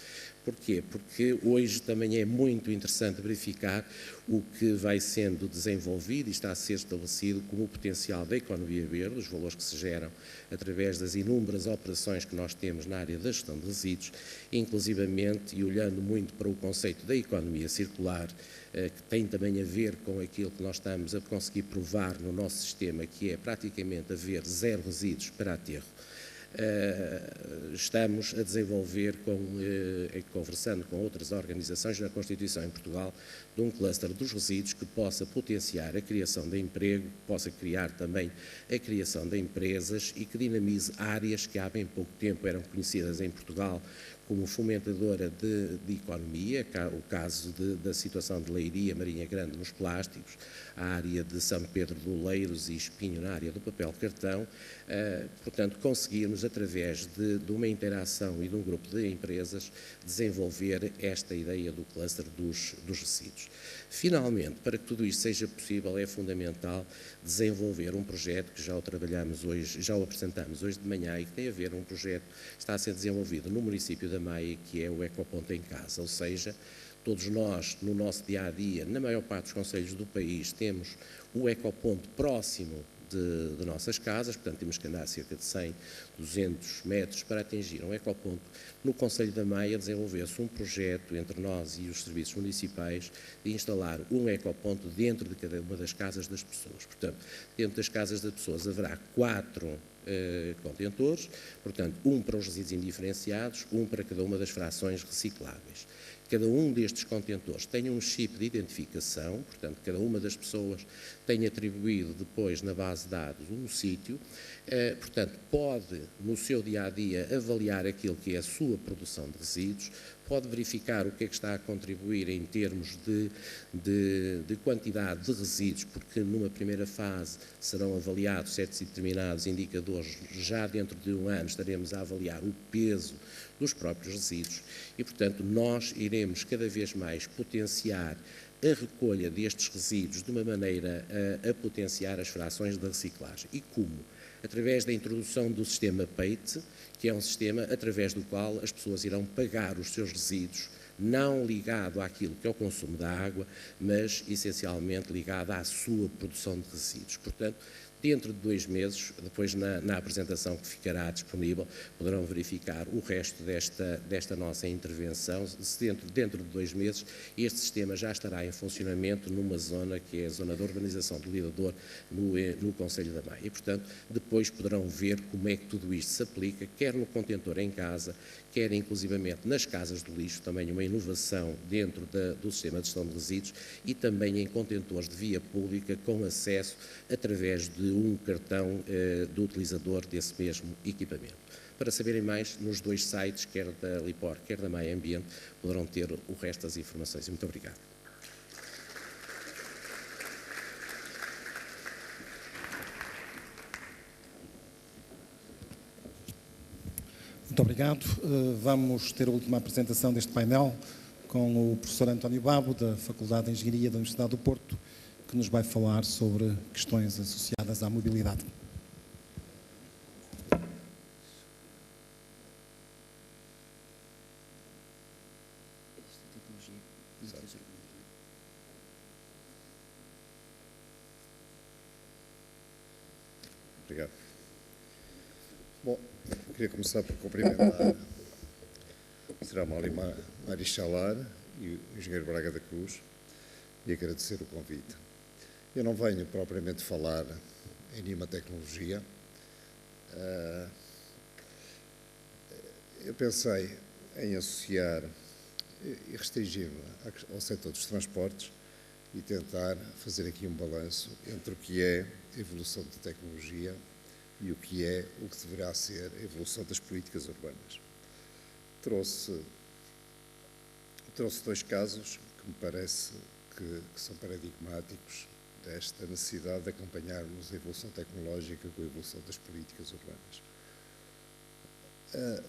[SPEAKER 5] Porquê? Porque hoje também é muito interessante verificar o que vai sendo desenvolvido e está a ser estabelecido como o potencial da economia verde, os valores que se geram através das inúmeras operações que nós temos na área da gestão de resíduos, inclusivamente, e olhando muito para o conceito da economia circular, que tem também a ver com aquilo que nós estamos a conseguir provar no nosso sistema, que é praticamente haver zero resíduos para aterro. Estamos a desenvolver, conversando com outras organizações na Constituição em Portugal, de um cluster dos resíduos que possa potenciar a criação de emprego, que possa criar também a criação de empresas e que dinamize áreas que há bem pouco tempo eram conhecidas em Portugal como fomentadora de economia, o caso da situação de Leiria, Marinha Grande nos plásticos, a área de São Pedro do Oleiros e Espinho na área do papel cartão, portanto conseguirmos através de uma interação e de um grupo de empresas desenvolver esta ideia do cluster dos resíduos. Finalmente, para que tudo isto seja possível, é fundamental desenvolver um projeto que já o trabalhamos hoje, já o apresentamos hoje de manhã e que tem a ver um projeto que está a ser desenvolvido no município da Maia, que é o Ecoponto em Casa, ou seja, todos nós, no nosso dia-a-dia, na maior parte dos concelhos do país, temos o ecoponto próximo de nossas casas, portanto temos que andar cerca de 100, 200 metros para atingir um ecoponto. No Concelho da Maia desenvolveu-se um projeto entre nós e os serviços municipais de instalar um ecoponto dentro de cada uma das casas das pessoas. Portanto, dentro das casas das pessoas haverá 4 contentores, portanto, um para os resíduos indiferenciados, um para cada uma das frações recicláveis. Cada um destes contentores tem um chip de identificação, portanto, cada uma das pessoas tem atribuído depois na base de dados um sítio, portanto, pode no seu dia-a-dia avaliar aquilo que é a sua produção de resíduos, pode verificar o que é que está a contribuir em termos de quantidade de resíduos, porque numa primeira fase serão avaliados certos e determinados indicadores, já dentro de um ano estaremos a avaliar o peso dos próprios resíduos e, portanto, nós iremos cada vez mais potenciar a recolha destes resíduos de uma maneira a potenciar as frações da reciclagem. E como? Através da introdução do sistema PEIT, que é um sistema através do qual as pessoas irão pagar os seus resíduos, não ligado àquilo que é o consumo da água, mas essencialmente ligado à sua produção de resíduos. Portanto, dentro de 2 meses, depois na apresentação que ficará disponível, poderão verificar o resto desta nossa intervenção. Dentro de 2 meses, este sistema já estará em funcionamento numa zona que é a zona de urbanização do Lidador, no Concelho da Maia. E, portanto, depois poderão ver como é que tudo isto se aplica, quer no contentor em casa, quer inclusivamente nas casas do lixo, também uma inovação dentro do sistema de gestão de resíduos e também em contentores de via pública com acesso através de um cartão do utilizador desse mesmo equipamento. Para saberem mais, nos 2 sites, quer da Lipor, quer da Maia Ambiente, poderão ter o resto das informações. Muito obrigado.
[SPEAKER 1] Muito obrigado. Vamos ter a última apresentação deste painel com o professor António Babo, da Faculdade de Engenharia da Universidade do Porto, que nos vai falar sobre questões associadas à mobilidade.
[SPEAKER 6] Obrigado. Bom, queria começar por cumprimentar o Sr. Amália Marichalar e o Engenheiro Braga da Cruz e agradecer o convite. Eu não venho propriamente falar em nenhuma tecnologia. Eu pensei em associar e restringir-me ao setor dos transportes e tentar fazer aqui um balanço entre o que é a evolução da tecnologia e o que deverá ser a evolução das políticas urbanas. Trouxe 2 casos que me parece que são paradigmáticos desta necessidade de acompanharmos a evolução tecnológica com a evolução das políticas urbanas.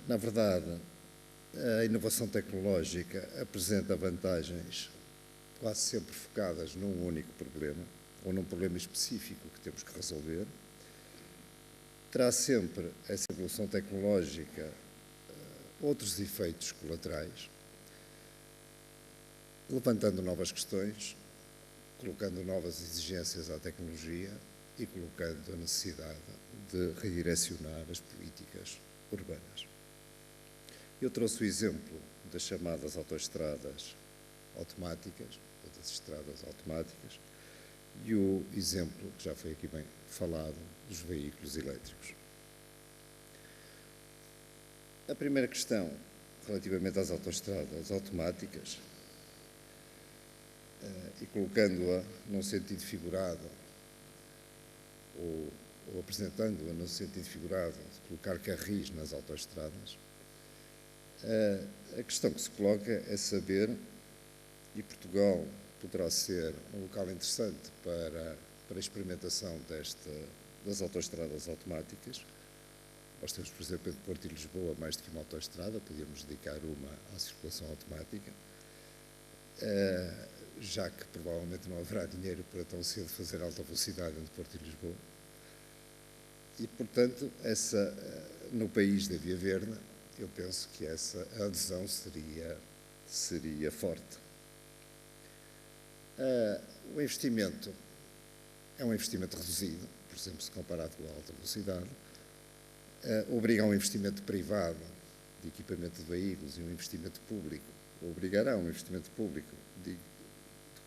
[SPEAKER 6] Na verdade, a inovação tecnológica apresenta vantagens quase sempre focadas num único problema, ou num problema específico que temos que resolver, terá sempre essa evolução tecnológica outros efeitos colaterais, levantando novas questões, colocando novas exigências à tecnologia e colocando a necessidade de redirecionar as políticas urbanas. Eu trouxe o exemplo das chamadas autoestradas automáticas, ou das estradas automáticas, e o exemplo, que já foi aqui bem falado, dos veículos elétricos. A primeira questão, relativamente às autoestradas automáticas, e colocando-a num sentido figurado, ou apresentando-a num sentido figurado, de colocar carris nas autoestradas, a questão que se coloca é saber, e Portugal poderá ser um local interessante para a experimentação das autoestradas automáticas. Nós temos, por exemplo, entre Porto e Lisboa mais do que uma autoestrada, podíamos dedicar uma à circulação automática, já que provavelmente não haverá dinheiro para tão cedo fazer alta velocidade entre Porto e Lisboa. E, portanto, no país da Via Verde, eu penso que essa adesão seria forte. O investimento é um investimento reduzido, por exemplo, se comparado com a alta velocidade, obriga a um investimento privado de equipamento de veículos e um investimento público, obrigará a um investimento público de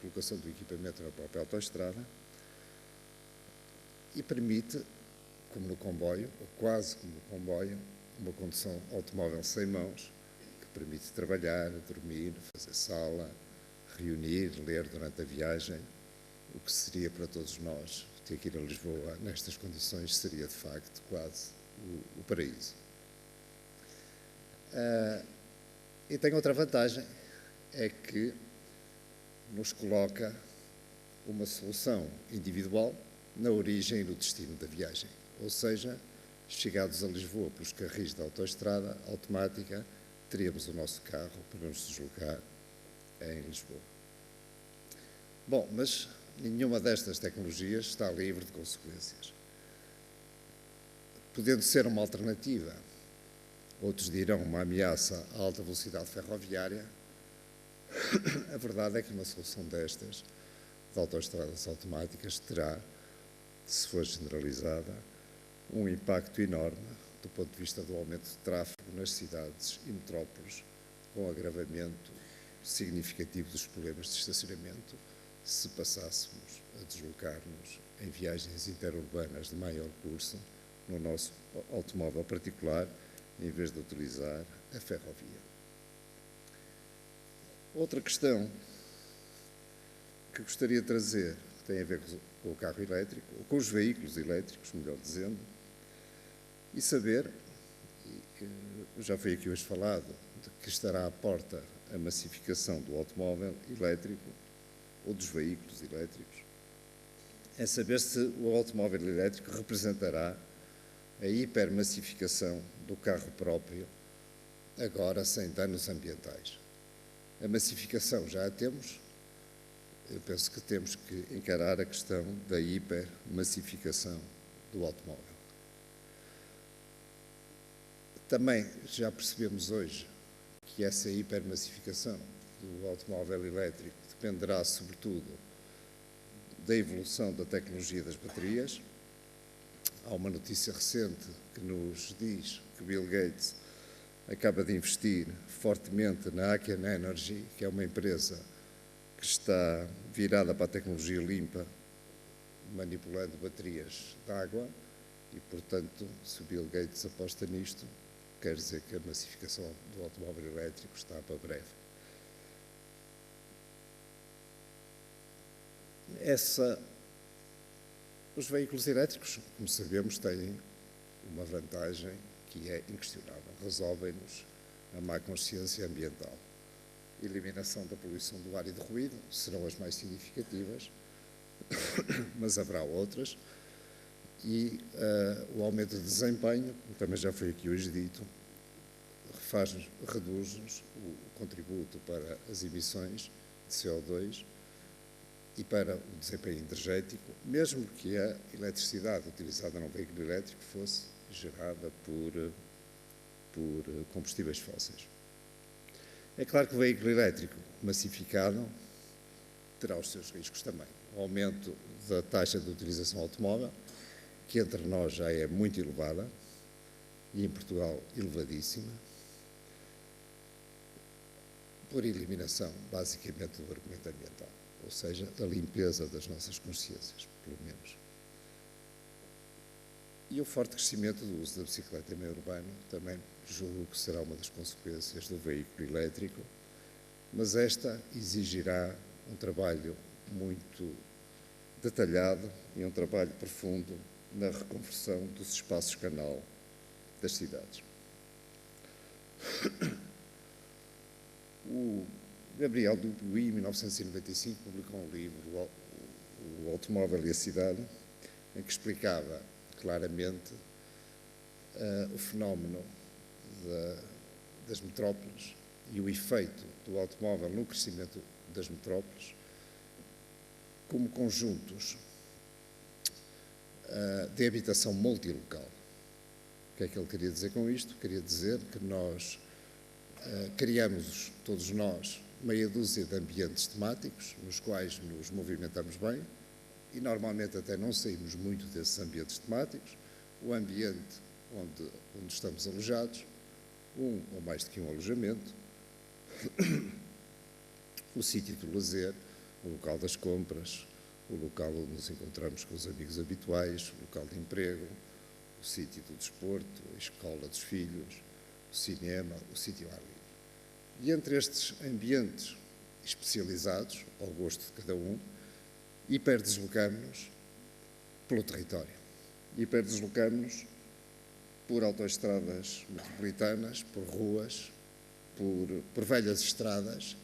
[SPEAKER 6] colocação do equipamento na própria autoestrada e permite, como no comboio, ou quase como no comboio, uma condução automóvel sem mãos, que permite trabalhar, dormir, fazer sala, reunir, ler durante a viagem. O que seria para todos nós ter que ir a Lisboa nestas condições seria, de facto, quase o paraíso. E tem outra vantagem, é que nos coloca uma solução individual na origem e no destino da viagem. Ou seja, chegados a Lisboa pelos carris da autoestrada automática, teríamos o nosso carro para nos deslocar em Lisboa. Bom, mas nenhuma destas tecnologias está livre de consequências. Podendo ser uma alternativa, outros dirão uma ameaça à alta velocidade ferroviária, a verdade é que uma solução destas, de autoestradas automáticas, terá, se for generalizada, um impacto enorme do ponto de vista do aumento de tráfego nas cidades e metrópoles, com agravamento significativo dos problemas de estacionamento, se passássemos a deslocar-nos em viagens interurbanas de maior curso no nosso automóvel particular, em vez de utilizar a ferrovia. Outra questão que gostaria de trazer, que tem a ver com o carro elétrico, ou com os veículos elétricos, melhor dizendo, e saber, e já foi aqui hoje falado, de que estará à porta a massificação do automóvel elétrico ou dos veículos elétricos, é saber se o automóvel elétrico representará a hipermassificação do carro próprio, agora sem danos ambientais. A massificação já a temos, eu penso que temos que encarar a questão da hipermassificação do automóvel. Também já percebemos hoje que essa hipermassificação do automóvel elétrico dependerá, sobretudo, da evolução da tecnologia das baterias. Há uma notícia recente que nos diz que Bill Gates acaba de investir fortemente na Aken Energy, que é uma empresa que está virada para a tecnologia limpa, manipulando baterias de água, e, portanto, se o Bill Gates aposta nisto, quer dizer que a massificação do automóvel elétrico está para breve. Os veículos elétricos, como sabemos, têm uma vantagem que é inquestionável. Resolvem-nos a má consciência ambiental. Eliminação da poluição do ar e do ruído serão as mais significativas, mas haverá outras. E o aumento de desempenho, como também já foi aqui hoje dito, reduz-nos o contributo para as emissões de CO2 e para o desempenho energético, mesmo que a eletricidade utilizada num veículo elétrico fosse gerada por combustíveis fósseis. É claro que o veículo elétrico massificado terá os seus riscos também. O aumento da taxa de utilização automóvel, que entre nós já é muito elevada, e em Portugal elevadíssima, por eliminação, basicamente, do argumento ambiental, ou seja, a limpeza das nossas consciências, pelo menos. E o forte crescimento do uso da bicicleta em meio urbano também julgo que será uma das consequências do veículo elétrico, mas esta exigirá um trabalho muito detalhado e um trabalho profundo na reconversão dos espaços canal das cidades. O Gabriel Dupuy, em 1995, publicou um livro, O Automóvel e a Cidade, em que explicava claramente o fenómeno das metrópoles e o efeito do automóvel no crescimento das metrópoles como conjuntos de habitação multilocal. O que é que ele queria dizer com isto? Queria dizer que nós criamos, todos nós, meia dúzia de ambientes temáticos nos quais nos movimentamos bem e normalmente até não saímos muito desses ambientes temáticos. O ambiente onde estamos alojados, um ou mais do que um alojamento, o sítio do lazer, o local das compras, o local onde nos encontramos com os amigos habituais, o local de emprego, o sítio do desporto, a escola dos filhos, o cinema, o sítio ao ar livre. E entre estes ambientes especializados, ao gosto de cada um, hiperdeslocamos-nos pelo território. Hiperdeslocamos-nos por autoestradas metropolitanas, por ruas, por velhas estradas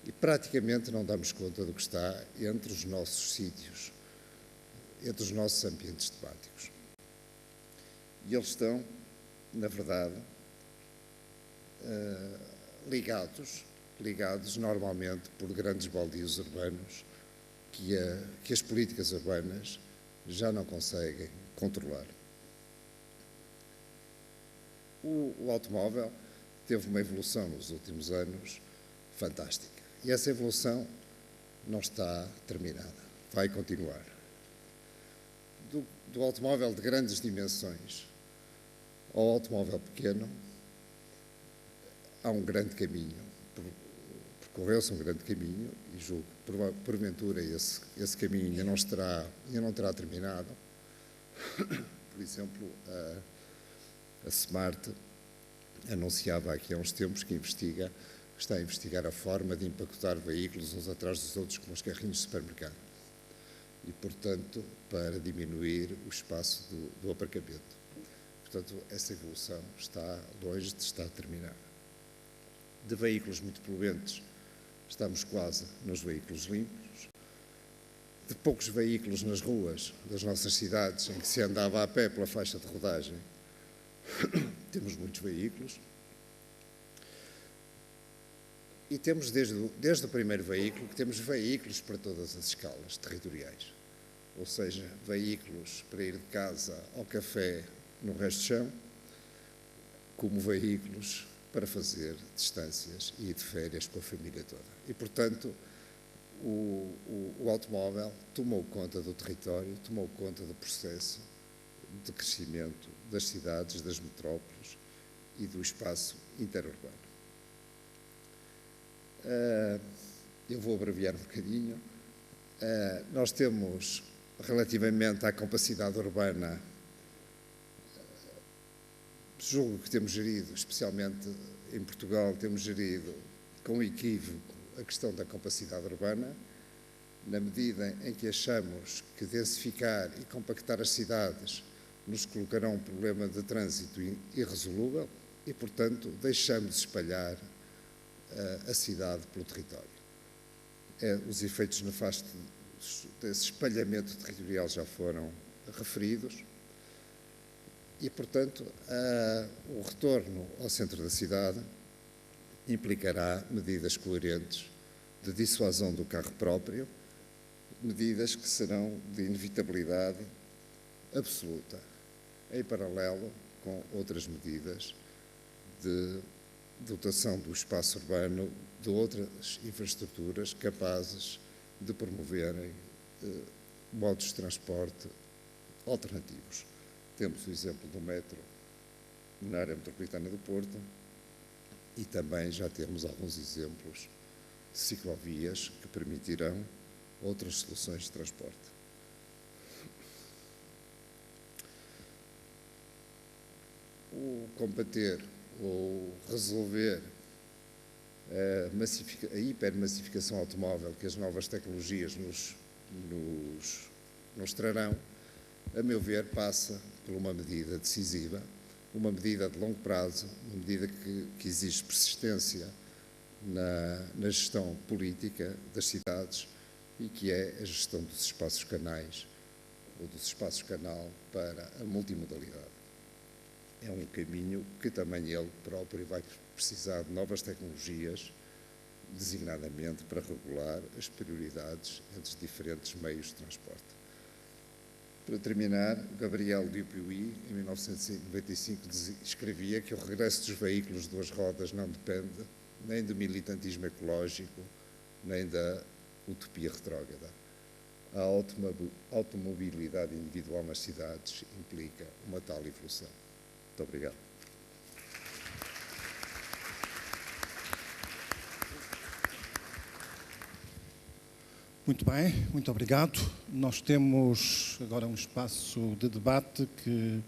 [SPEAKER 6] e praticamente não damos conta do que está entre os nossos sítios, entre os nossos ambientes temáticos. E eles estão, na verdade, ligados normalmente por grandes baldios urbanos que as políticas urbanas já não conseguem controlar. O automóvel teve uma evolução nos últimos anos fantástica. E essa evolução não está terminada, vai continuar. Do automóvel de grandes dimensões ao automóvel pequeno, há um grande caminho, percorreu-se um grande caminho e julgo que porventura esse caminho ainda não terá terminado. Por exemplo, a Smart anunciava aqui há uns tempos que está a investigar a forma de empacotar veículos uns atrás dos outros como os carrinhos de supermercado e, portanto, para diminuir o espaço do aparcamento. Portanto, essa evolução está longe de estar terminada. De veículos muito poluentes, estamos quase nos veículos limpos. De poucos veículos nas ruas das nossas cidades, em que se andava a pé pela faixa de rodagem, temos muitos veículos. E temos desde o primeiro veículo, que temos veículos para todas as escalas territoriais. Ou seja, veículos para ir de casa ao café no resto do chão, como veículos para fazer distâncias e ir de férias com a família toda. E, portanto, o automóvel tomou conta do território, tomou conta do processo de crescimento das cidades, das metrópoles e do espaço interurbano. Eu vou abreviar um bocadinho. Nós temos, relativamente à capacidade urbana, julgo que temos gerido, especialmente em Portugal, temos gerido com equívoco a questão da capacidade urbana, na medida em que achamos que densificar e compactar as cidades nos colocará um problema de trânsito irresolúvel e, portanto, deixamos de espalhar a cidade pelo território. Os efeitos nefastos desse espalhamento territorial já foram referidos e, portanto, o retorno ao centro da cidade implicará medidas coerentes de dissuasão do carro próprio medidas que serão de inevitabilidade absoluta, em paralelo com outras medidas de dotação do espaço urbano de outras infraestruturas capazes de promoverem modos de transporte alternativos. Temos o exemplo do metro na área metropolitana do Porto e também já temos alguns exemplos de ciclovias que permitirão outras soluções de transporte. O combater ou resolver a hipermassificação automóvel que as novas tecnologias nos trarão, a meu ver, passa por uma medida decisiva, uma medida de longo prazo, uma medida que exige persistência na gestão política das cidades e que é a gestão dos espaços canais ou dos espaços canal para a multimodalidade. É um caminho que também ele próprio vai precisar de novas tecnologias, designadamente para regular as prioridades entre os diferentes meios de transporte. Para terminar, Gabriel Dupuy, em 1995, escrevia que o regresso dos veículos de duas rodas não depende nem do militantismo ecológico, nem da utopia retrógrada. A automobilidade individual nas cidades implica uma tal evolução. Muito obrigado.
[SPEAKER 1] Muito bem, muito obrigado. Nós temos agora um espaço de debate que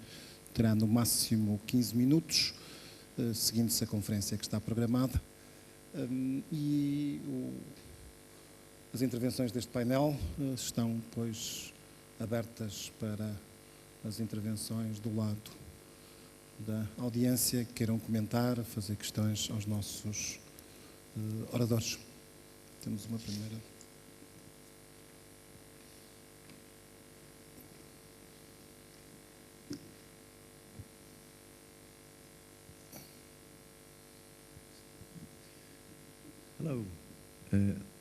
[SPEAKER 1] terá no máximo 15 minutos, seguindo-se a conferência que está programada. As intervenções deste painel estão, pois, abertas para as intervenções do lado da audiência que queiram comentar, fazer questões aos nossos oradores. Temos uma primeira.
[SPEAKER 7] Hello.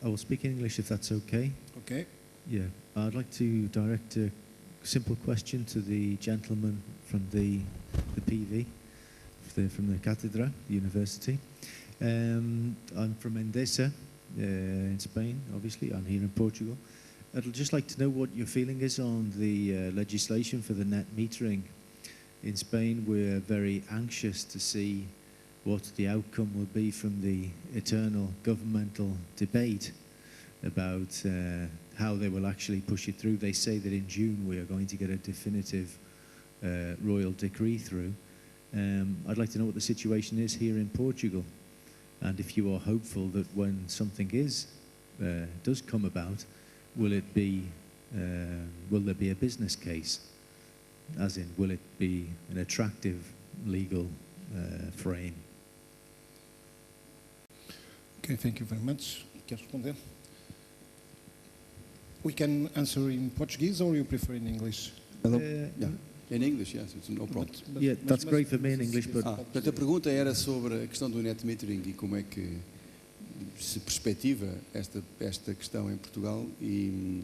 [SPEAKER 7] I will speak in English if that's okay.
[SPEAKER 1] Okay.
[SPEAKER 7] Yeah. I'd like to direct a simple question to the gentleman from the PV, from the Cátedra University. I'm from Endesa in Spain, obviously. I'm here in Portugal. I'd just like to know what your feeling is on the legislation for the net metering. In Spain, we're very anxious to see what the outcome will be from the eternal governmental debate about how they will actually push it through. They say that in June we are going to get a definitive royal decree through. I'd like to know what the situation is here in Portugal, and if you are hopeful that when something does come about, will there be a business case? As in, will it be an attractive legal frame?
[SPEAKER 1] Okay, thank you very much. Quer responder? We can answer in Portuguese, or you prefer in English?
[SPEAKER 8] Yeah. In English, yes, it's no problem.
[SPEAKER 7] Yeah, that's great for me in English, but...
[SPEAKER 8] Portanto, a pergunta era sobre a questão do net metering e como é que se perspectiva esta questão em Portugal e,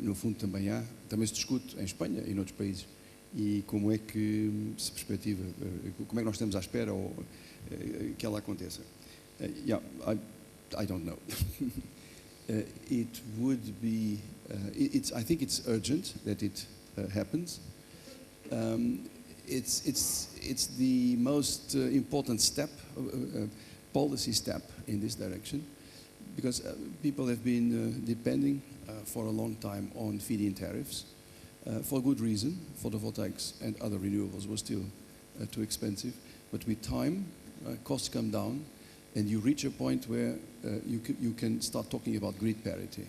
[SPEAKER 8] no fundo, também se discute em Espanha e noutros países. E como é que se perspectiva, como é que nós estamos à espera que ela aconteça? Yeah, I don't know. It would be, I think it's urgent that it happens. It's the most important step, policy step in this direction, because people have been depending for a long time on feed-in tariffs. For good reason. Photovoltaics and other renewables were still too expensive. But with time, costs come down, and you reach a point where you can start talking about grid parity.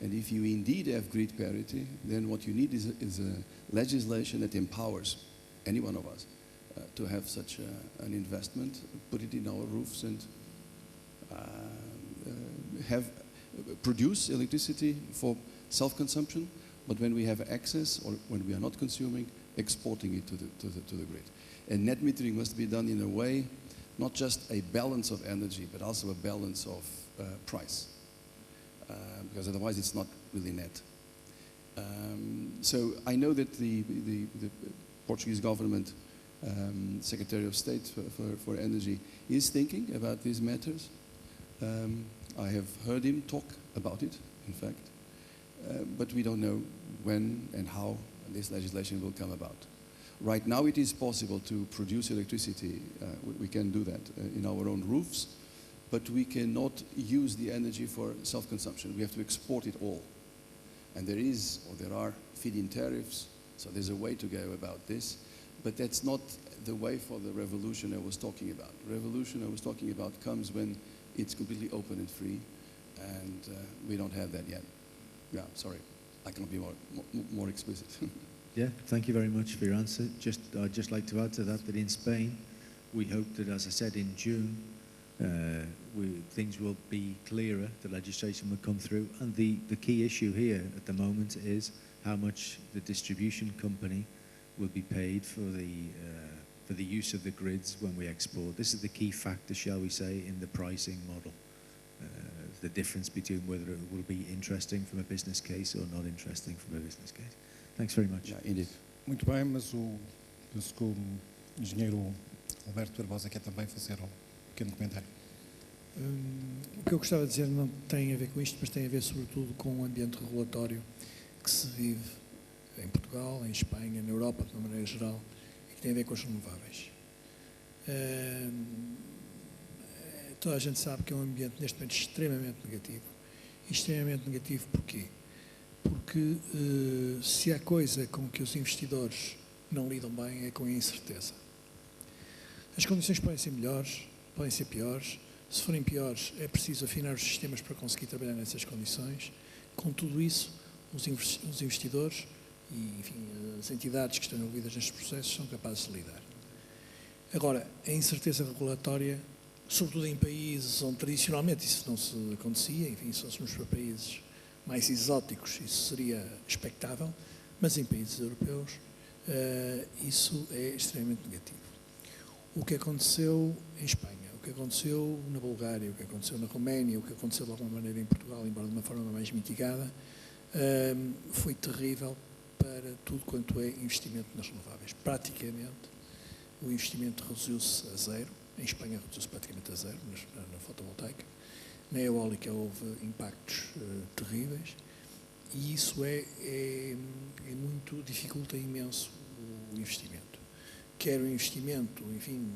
[SPEAKER 8] And if you indeed have grid parity, then what you need is a legislation that empowers any one of us to have such an investment, put it in our roofs, and produce electricity for self-consumption. But when we have access, or when we are not consuming, exporting it to the grid. And net metering must be done in a way, not just a balance of energy, but also a balance of price. because otherwise it's not really net. So I know that the Portuguese government Secretary of State for Energy is thinking about these matters. I have heard him talk about it, in fact, but we don't know when and how this legislation will come about. Right now it is possible to produce electricity, we can do that in our own roofs, but we cannot use the energy for self-consumption. We have to export it all. And there are feed-in tariffs, so there's a way to go about this, but that's not the way for the revolution I was talking about. The revolution I was talking about comes when it's completely open and free, and we don't have that yet. Yeah, sorry, I cannot be more explicit.
[SPEAKER 7] Yeah, thank you very much for your answer. I'd just like to add to that in Spain, we hope that, as I said, in June, things will be clearer, the legislation will come through, and the key issue here at the moment is how much the distribution company will be paid for the use of the grids when we export. This is the key factor, shall we say, in the pricing model. The difference between whether it will be interesting from a business case or not interesting from a business case. Thanks very much.
[SPEAKER 8] Yeah, indeed.
[SPEAKER 1] Muito bem, mas penso que o engenheiro Alberto Barbosa quer também fazer um pequeno comentário.
[SPEAKER 3] O que eu gostava de dizer não tem a ver com isto, mas tem a ver sobretudo com o ambiente regulatório que se vive em Portugal, em Espanha, na Europa, de uma maneira geral, e que tem a ver com as renováveis. Toda a gente sabe que é um ambiente neste momento extremamente negativo. E extremamente negativo porquê? Porque se há coisa com que os investidores não lidam bem é com a incerteza. As condições podem ser melhores, podem ser piores. Se forem piores, é preciso afinar os sistemas para conseguir trabalhar nessas condições. Com tudo isso, os investidores e, enfim, as entidades que estão envolvidas nestes processos são capazes de lidar. Agora, a incerteza regulatória, sobretudo em países onde tradicionalmente isso não se acontecia, enfim, se fôssemos para países mais exóticos, isso seria expectável, mas em países europeus isso é extremamente negativo. O que aconteceu em Espanha, o que aconteceu na Bulgária, o que aconteceu na Roménia, o que aconteceu de alguma maneira em Portugal, embora de uma forma mais mitigada, foi terrível para tudo quanto é investimento nas renováveis. Praticamente, o investimento reduziu-se a zero. Em Espanha reduziu-se praticamente a zero na fotovoltaica. Na eólica houve impactos terríveis e isso muito dificulta imenso o investimento. Quer o investimento, enfim,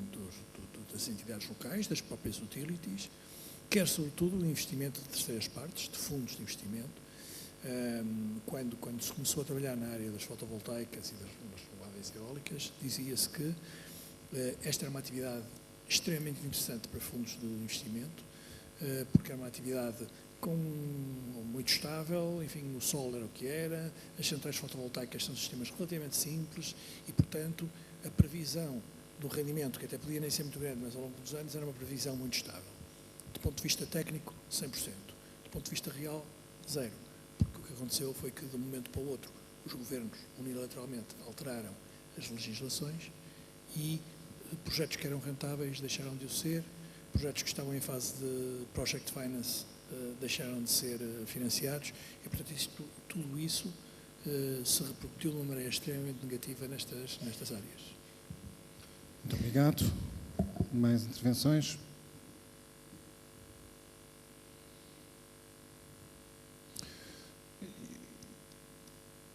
[SPEAKER 3] das entidades locais, das próprias utilities, quer sobretudo o investimento de terceiras partes, de fundos de investimento. Quando se começou a trabalhar na área das fotovoltaicas e das renováveis eólicas, dizia-se que esta era uma atividade extremamente interessante para fundos de investimento, porque era uma atividade muito estável, enfim, o sol era o que era, as centrais fotovoltaicas são sistemas relativamente simples e, portanto, a previsão do rendimento, que até podia nem ser muito grande, mas ao longo dos anos era uma previsão muito estável. Do ponto de vista técnico, 100%. Do ponto de vista real, zero. Porque o que aconteceu foi que, de um momento para o outro, os governos unilateralmente alteraram as legislações e projetos que eram rentáveis deixaram de o ser, projetos que estavam em fase de project finance deixaram de ser financiados e, portanto, tudo isso se repercutiu de uma maneira extremamente negativa nestas áreas.
[SPEAKER 1] Muito obrigado. Mais intervenções?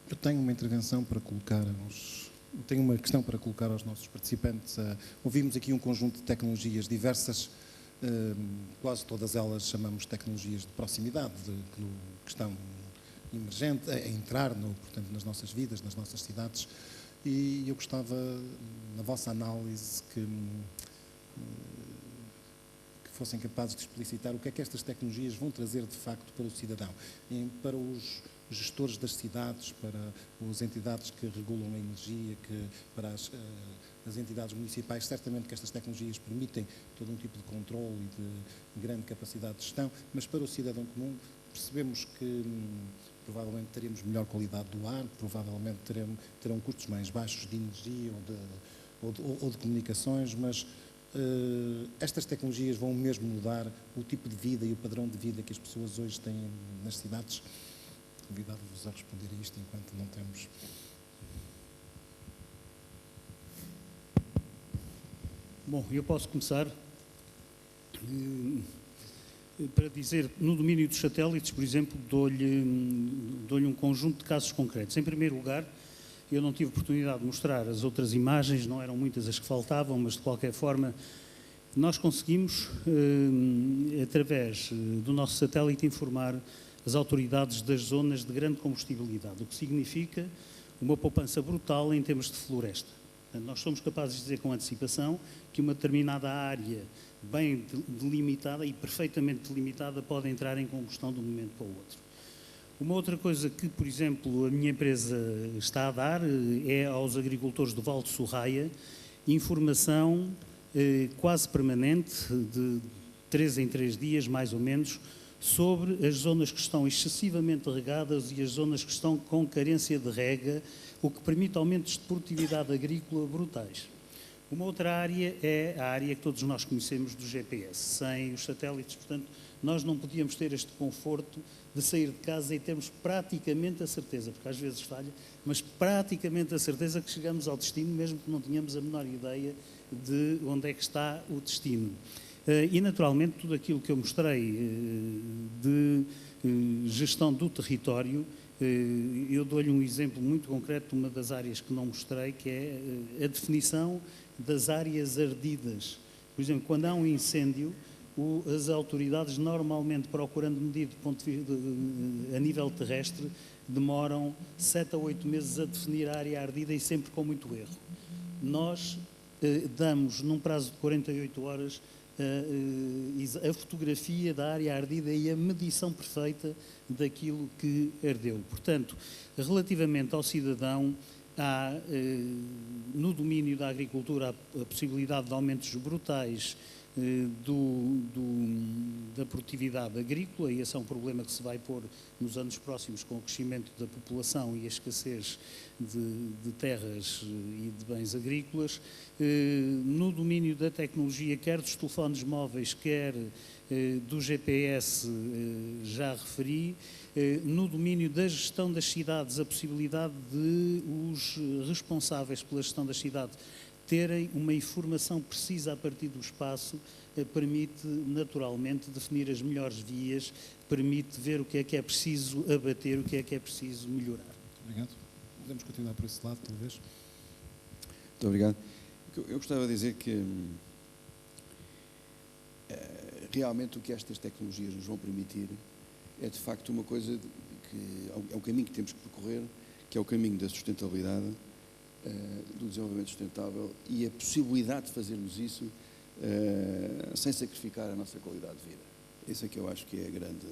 [SPEAKER 1] Eu tenho uma intervenção para colocar tenho uma questão para colocar aos nossos participantes. Ouvimos aqui um conjunto de tecnologias diversas, quase todas elas chamamos de tecnologias de proximidade, que estão emergentes, a entrar portanto, nas nossas vidas, nas nossas cidades, e eu gostava, na vossa análise, que fossem capazes de explicitar o que é que estas tecnologias vão trazer de facto para o cidadão, para os gestores das cidades, para as entidades que regulam a energia, para as entidades municipais. Certamente que estas tecnologias permitem todo um tipo de controle e de grande capacidade de gestão, mas para o cidadão comum percebemos que provavelmente teremos melhor qualidade do ar, provavelmente terão custos mais baixos de energia ou de comunicações, mas estas tecnologias vão mesmo mudar o tipo de vida e o padrão de vida que as pessoas hoje têm nas cidades? Convidava-vos a responder a isto enquanto não temos...
[SPEAKER 2] Bom, eu posso começar para dizer, no domínio dos satélites, por exemplo, dou-lhe um conjunto de casos concretos. Em primeiro lugar, eu não tive oportunidade de mostrar as outras imagens, não eram muitas as que faltavam, mas de qualquer forma nós conseguimos, através do nosso satélite, informar as autoridades das zonas de grande combustibilidade, o que significa uma poupança brutal em termos de floresta. Nós somos capazes de dizer com antecipação que uma determinada área bem delimitada e perfeitamente delimitada pode entrar em combustão de um momento para o outro. Uma outra coisa que, por exemplo, a minha empresa está a dar é aos agricultores do Vale de Sorraia informação quase permanente, de 3 em 3 dias, mais ou menos, sobre as zonas que estão excessivamente regadas e as zonas que estão com carência de rega, o que permite aumentos de produtividade agrícola brutais. Uma outra área é a área que todos nós conhecemos do GPS, sem os satélites, portanto, nós não podíamos ter este conforto de sair de casa e termos praticamente a certeza, porque às vezes falha, mas praticamente a certeza que chegamos ao destino, mesmo que não tenhamos a menor ideia de onde é que está o destino. E, naturalmente, tudo aquilo que eu mostrei de gestão do território, eu dou-lhe um exemplo muito concreto de uma das áreas que não mostrei, que é a definição das áreas ardidas. Por exemplo, quando há um incêndio, as autoridades, normalmente procurando medir a nível terrestre, demoram 7 a 8 meses a definir a área ardida e sempre com muito erro. Nós damos, num prazo de 48 horas, a fotografia da área ardida e a medição perfeita daquilo que ardeu. Portanto, relativamente ao cidadão, há no domínio da agricultura a possibilidade de aumentos brutais da produtividade agrícola, e esse é um problema que se vai pôr nos anos próximos com o crescimento da população e a escassez de terras e de bens agrícolas. No domínio da tecnologia, quer dos telefones móveis, quer do GPS, já referi. No domínio da gestão das cidades, a possibilidade de os responsáveis pela gestão das cidades terem uma informação precisa a partir do espaço, permite naturalmente definir as melhores vias, permite ver o que é preciso abater, o que é preciso melhorar.
[SPEAKER 1] Obrigado. Podemos continuar por esse lado, talvez.
[SPEAKER 8] Muito obrigado. Eu gostava de dizer que realmente o que estas tecnologias nos vão permitir é de facto uma coisa que é um caminho que temos que percorrer, que é o caminho da sustentabilidade, do desenvolvimento sustentável e a possibilidade de fazermos isso sem sacrificar a nossa qualidade de vida. Isso é que eu acho que é grande,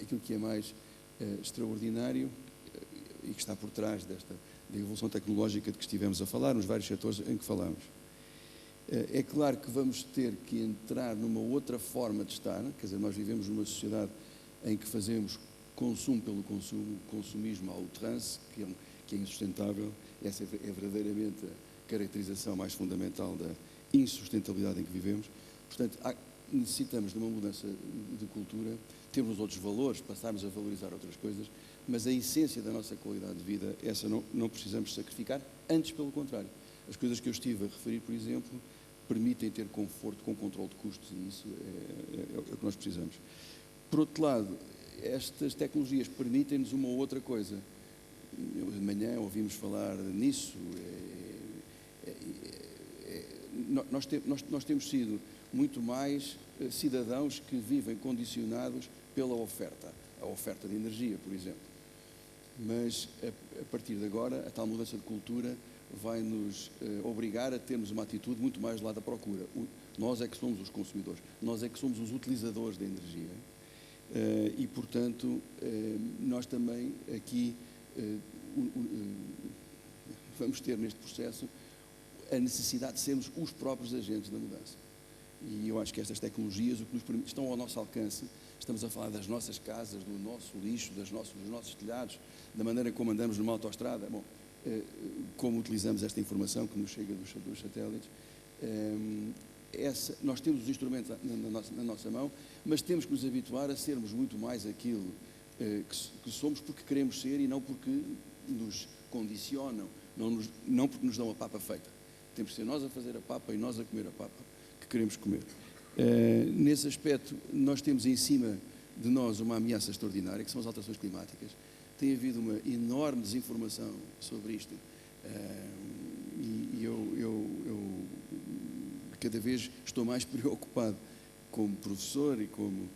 [SPEAKER 8] aquilo que é mais extraordinário e que está por trás da evolução tecnológica de que estivemos a falar, nos vários setores em que falamos. É claro que vamos ter que entrar numa outra forma de estar, quer dizer, nós vivemos numa sociedade em que fazemos consumo pelo consumo, consumismo à outrance, que é insustentável. Essa é verdadeiramente a caracterização mais fundamental da insustentabilidade em que vivemos. Portanto, necessitamos de uma mudança de cultura, temos outros valores, passarmos a valorizar outras coisas, mas a essência da nossa qualidade de vida, essa não precisamos sacrificar, antes pelo contrário. As coisas que eu estive a referir, por exemplo, permitem ter conforto com controle de custos e isso é o que nós precisamos. Por outro lado, estas tecnologias permitem-nos uma outra coisa. De manhã ouvimos falar nisso. Nós temos sido muito mais cidadãos que vivem condicionados pela oferta. A oferta de energia, por exemplo. Mas, a partir de agora, a tal mudança de cultura vai nos obrigar a termos uma atitude muito mais do lado da procura. Nós é que somos os consumidores, nós é que somos os utilizadores da energia. E, portanto, nós também aqui vamos ter neste processo a necessidade de sermos os próprios agentes da mudança. E eu acho que estas tecnologias o que nos permite, estão ao nosso alcance. Estamos a falar das nossas casas, do nosso lixo, dos nossos telhados, da maneira como andamos numa autoestrada. Bom, como utilizamos esta informação que nos chega dos satélites, Nós temos os instrumentos na nossa mão, mas temos que nos habituar a sermos muito mais aquilo que somos porque queremos ser e não porque nos condicionam, não porque nos dão a papa feita. Temos que ser nós a fazer a papa e nós a comer a papa que queremos comer. Nesse aspecto, nós temos em cima de nós uma ameaça extraordinária, que são as alterações climáticas. Tem havido uma enorme desinformação sobre isto. E eu cada vez estou mais preocupado como professor e como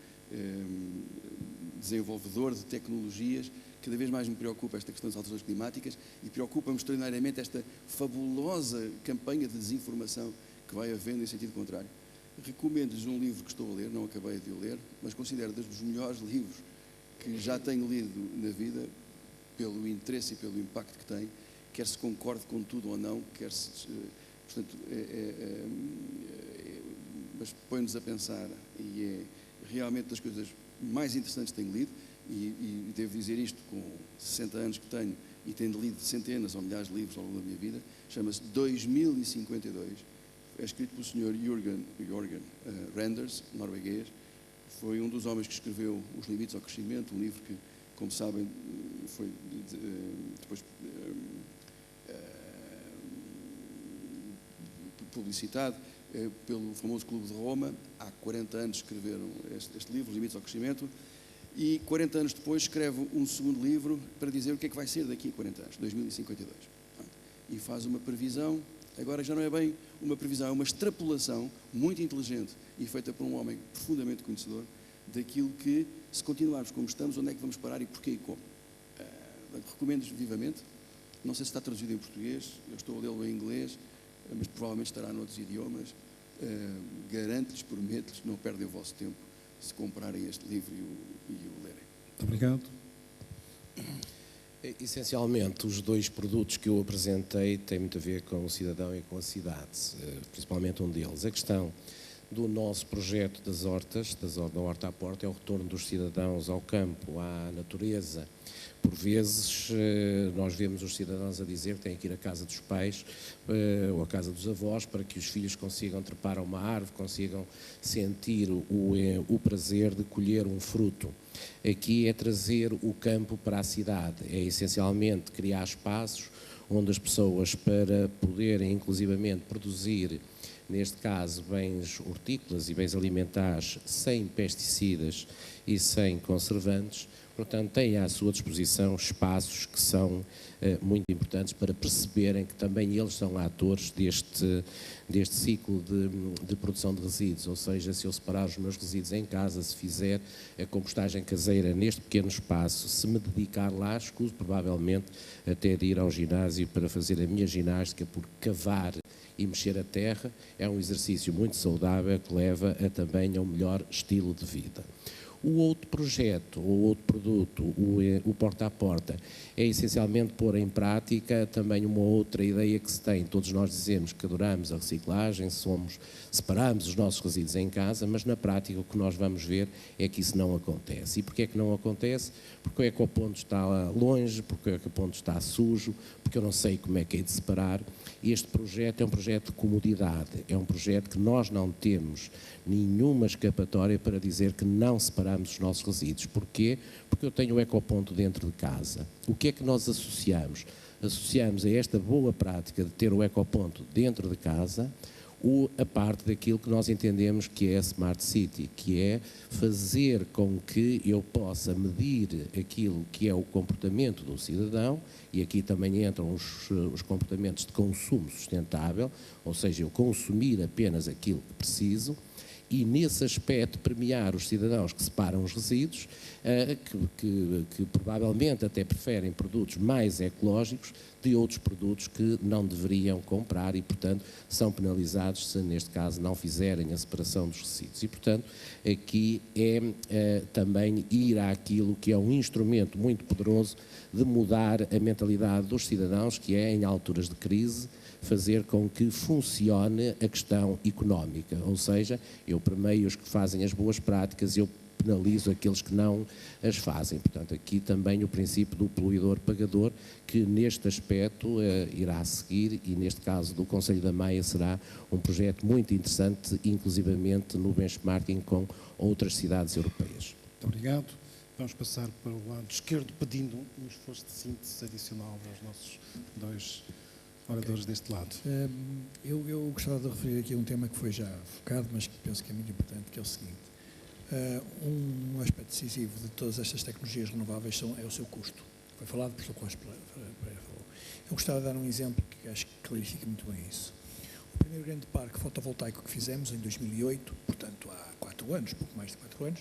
[SPEAKER 8] desenvolvedor de tecnologias. Cada vez mais me preocupa esta questão das alterações climáticas e preocupa-me extraordinariamente esta fabulosa campanha de desinformação que vai havendo em sentido contrário. Recomendo-lhes um livro que estou a ler, não acabei de o ler, mas considero dos melhores livros que já tenho lido na vida, pelo interesse e pelo impacto que tem, quer se concorde com tudo ou não, quer se... Portanto, mas põe-nos a pensar, e é realmente das coisas mais interessantes que tenho lido, e devo dizer isto com 60 anos que tenho, e tendo lido centenas ou milhares de livros ao longo da minha vida. Chama-se 2052, é escrito pelo Sr. Jørgen Randers, norueguês. Foi um dos homens que escreveu Os Limites ao Crescimento, um livro que, como sabem, foi depois publicitado pelo famoso Clube de Roma. Há 40 anos escreveram este livro, Os Limites ao Crescimento, e 40 anos depois escreve um segundo livro para dizer o que é que vai ser daqui a 40 anos, 2052. E faz uma previsão, agora já não é bem uma previsão, é uma extrapolação muito inteligente e feita por um homem profundamente conhecedor daquilo que, se continuarmos como estamos, onde é que vamos parar e porquê e como. Recomendo-vos vivamente. Não sei se está traduzido em português, eu estou a lê-lo em inglês, mas provavelmente estará noutros idiomas. Garanto-lhes, prometo-lhes, não perdem o vosso tempo se comprarem este livro e o lerem.
[SPEAKER 1] Muito obrigado.
[SPEAKER 5] Essencialmente, os dois produtos que eu apresentei têm muito a ver com o cidadão e com a cidade, principalmente um deles. A questão do nosso projeto das hortas, da Horta à Porta, é o retorno dos cidadãos ao campo, à natureza. Por vezes, nós vemos os cidadãos a dizer que têm que ir à casa dos pais ou à casa dos avós para que os filhos consigam trepar a uma árvore, consigam sentir o prazer de colher um fruto. Aqui é trazer o campo para a cidade, é essencialmente criar espaços onde as pessoas, para poderem inclusivamente produzir, neste caso, bens hortícolas e bens alimentares sem pesticidas e sem conservantes, portanto, têm à sua disposição espaços que são muito importantes para perceberem que também eles são atores deste ciclo de produção de resíduos, ou seja, se eu separar os meus resíduos em casa, se fizer a compostagem caseira neste pequeno espaço, se me dedicar lá, escuso provavelmente até de ir ao ginásio para fazer a minha ginástica, porque cavar e mexer a terra é um exercício muito saudável que leva também a um melhor estilo de vida. O outro projeto, o outro produto, o Porta a Porta, é essencialmente pôr em prática também uma outra ideia que se tem. Todos nós dizemos que adoramos a reciclagem, separamos os nossos resíduos em casa, mas na prática o que nós vamos ver é que isso não acontece. E porquê é que não acontece? Porque o ecoponto está longe, porque o ecoponto está sujo, porque eu não sei como é que é de separar. Este projeto é um projeto de comodidade, é um projeto que nós não temos nenhuma escapatória para dizer que não separamos os nossos resíduos. Porquê? Porque eu tenho o ecoponto dentro de casa. O que é que nós associamos? Associamos a esta boa prática de ter o ecoponto dentro de casa a parte daquilo que nós entendemos que é a Smart City, que é fazer com que eu possa medir aquilo que é o comportamento do cidadão, e aqui também entram os comportamentos de consumo sustentável, ou seja, eu consumir apenas aquilo que preciso, e nesse aspecto premiar os cidadãos que separam os resíduos, que provavelmente até preferem produtos mais ecológicos de outros produtos que não deveriam comprar e, portanto, são penalizados se, neste caso, não fizerem a separação dos resíduos. E, portanto, aqui é também ir àquilo que é um instrumento muito poderoso de mudar a mentalidade dos cidadãos, que é, em alturas de crise, fazer com que funcione a questão económica, ou seja, eu eu premio os que fazem as boas práticas e eu penalizo aqueles que não as fazem. Portanto, aqui também o princípio do poluidor-pagador, que neste aspecto irá seguir, e neste caso do Conselho da Maia será um projeto muito interessante, inclusivamente no benchmarking com outras cidades europeias.
[SPEAKER 1] Muito obrigado. Vamos passar para o lado esquerdo, pedindo um esforço de síntese adicional aos nossos dois oradores deste lado.
[SPEAKER 3] Eu gostava de referir aqui um tema que foi já focado, mas que penso que é muito importante, que é o seguinte. Um aspecto decisivo de todas estas tecnologias renováveis é o seu custo. Foi falado por Sr. Costa Pereira. Eu gostava de dar um exemplo que acho que clarifica muito bem isso. O primeiro grande parque fotovoltaico que fizemos em 2008, portanto há 4 anos, pouco mais de 4 anos,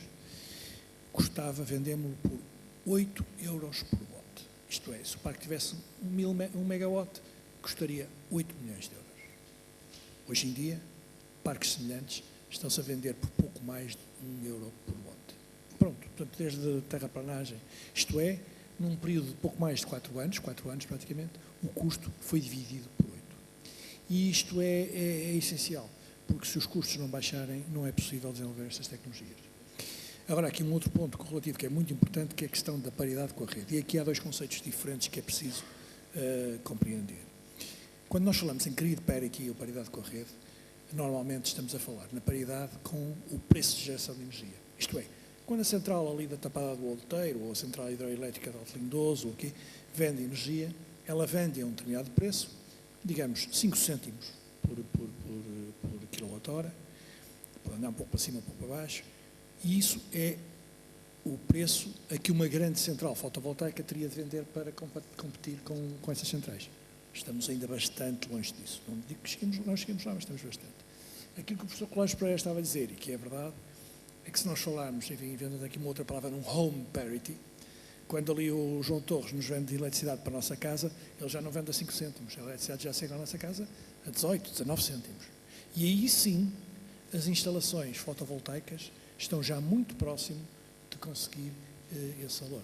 [SPEAKER 3] vendemos-lo por 8 euros por watt. Isto é, se o parque tivesse 1 megawatt, custaria 8 milhões de euros. Hoje em dia, parques semelhantes estão-se a vender por pouco mais de 1 euro por watt. Pronto, portanto, desde terraplanagem, isto é, num período de pouco mais de 4 anos praticamente, o custo foi dividido por 8. E isto é essencial, porque se os custos não baixarem, não é possível desenvolver estas tecnologias. Agora, aqui um outro ponto correlativo que é muito importante, que é a questão da paridade com a rede. E aqui há 2 conceitos diferentes que é preciso compreender. Quando nós falamos em grid parity ou paridade com a rede, normalmente estamos a falar na paridade com o preço de geração de energia. Isto é, quando a central ali da Tapada do Outeiro ou a central hidroelétrica de Alto Lindoso vende energia, ela vende a um determinado preço, digamos 5 cêntimos por quilowatt-hora, pode andar um pouco para cima, um pouco para baixo, e isso é o preço a que uma grande central fotovoltaica teria de vender para competir com essas centrais. Estamos ainda bastante longe disso. Não digo que nós chegamos lá, mas estamos bastante. Aquilo que o professor Colégio Pereira estava a dizer, e que é verdade, é que se nós falarmos, enfim, inventando aqui uma outra palavra, num home parity, quando ali o João Torres nos vende eletricidade para a nossa casa, ele já não vende a 5 cêntimos. A eletricidade já chega à nossa casa a 18, 19 cêntimos. E aí sim, as instalações fotovoltaicas estão já muito próximo de conseguir esse valor.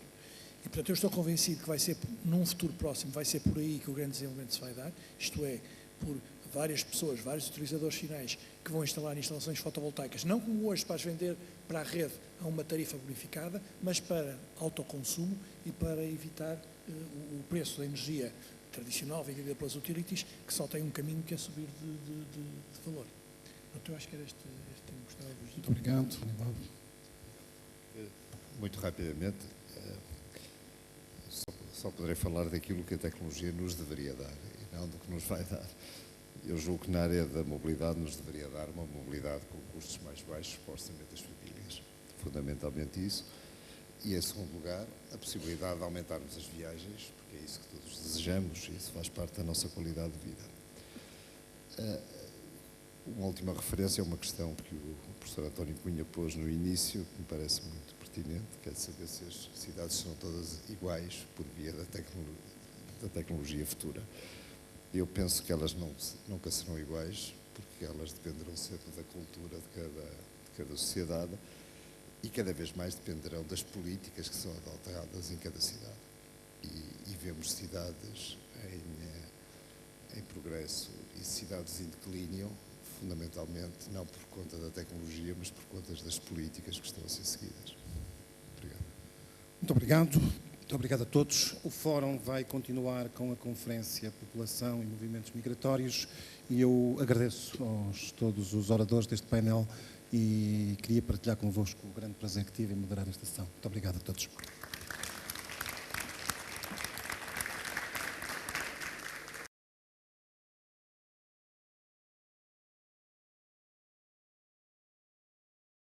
[SPEAKER 3] E, portanto, eu estou convencido que vai ser, num futuro próximo, vai ser por aí que o grande desenvolvimento se vai dar, isto é, por várias pessoas, vários utilizadores finais que vão instalar instalações fotovoltaicas, não como hoje para as vender para a rede a uma tarifa bonificada, mas para autoconsumo e para evitar o preço da energia tradicional vendida pelas utilities, que só tem um caminho que é subir de valor. Portanto, eu acho que era este tema que gostava de...
[SPEAKER 1] Muito obrigado.
[SPEAKER 6] Muito rapidamente, só poderei falar daquilo que a tecnologia nos deveria dar e não do que nos vai dar. Eu julgo que na área da mobilidade nos deveria dar uma mobilidade com custos mais baixos para o orçamento das famílias. Fundamentalmente isso. E, em segundo lugar, a possibilidade de aumentarmos as viagens, porque é isso que todos desejamos e isso faz parte da nossa qualidade de vida. Uma última referência a uma questão que o professor António Cunha pôs no início, que me parece muito pertinente, que é de saber se as cidades são todas iguais por via da tecnologia futura. Eu penso que elas nunca serão iguais, porque elas dependerão sempre da cultura de cada sociedade e cada vez mais dependerão das políticas que são adotadas em cada cidade. E vemos cidades em progresso e cidades em declínio, fundamentalmente não por conta da tecnologia, mas por conta das políticas que estão a ser seguidas. Obrigado.
[SPEAKER 1] Muito obrigado. Muito obrigado a todos. O Fórum vai continuar com a Conferência População e Movimentos Migratórios e eu agradeço a todos os oradores deste painel e queria partilhar convosco o grande prazer que tive em moderar esta sessão. Muito obrigado a todos.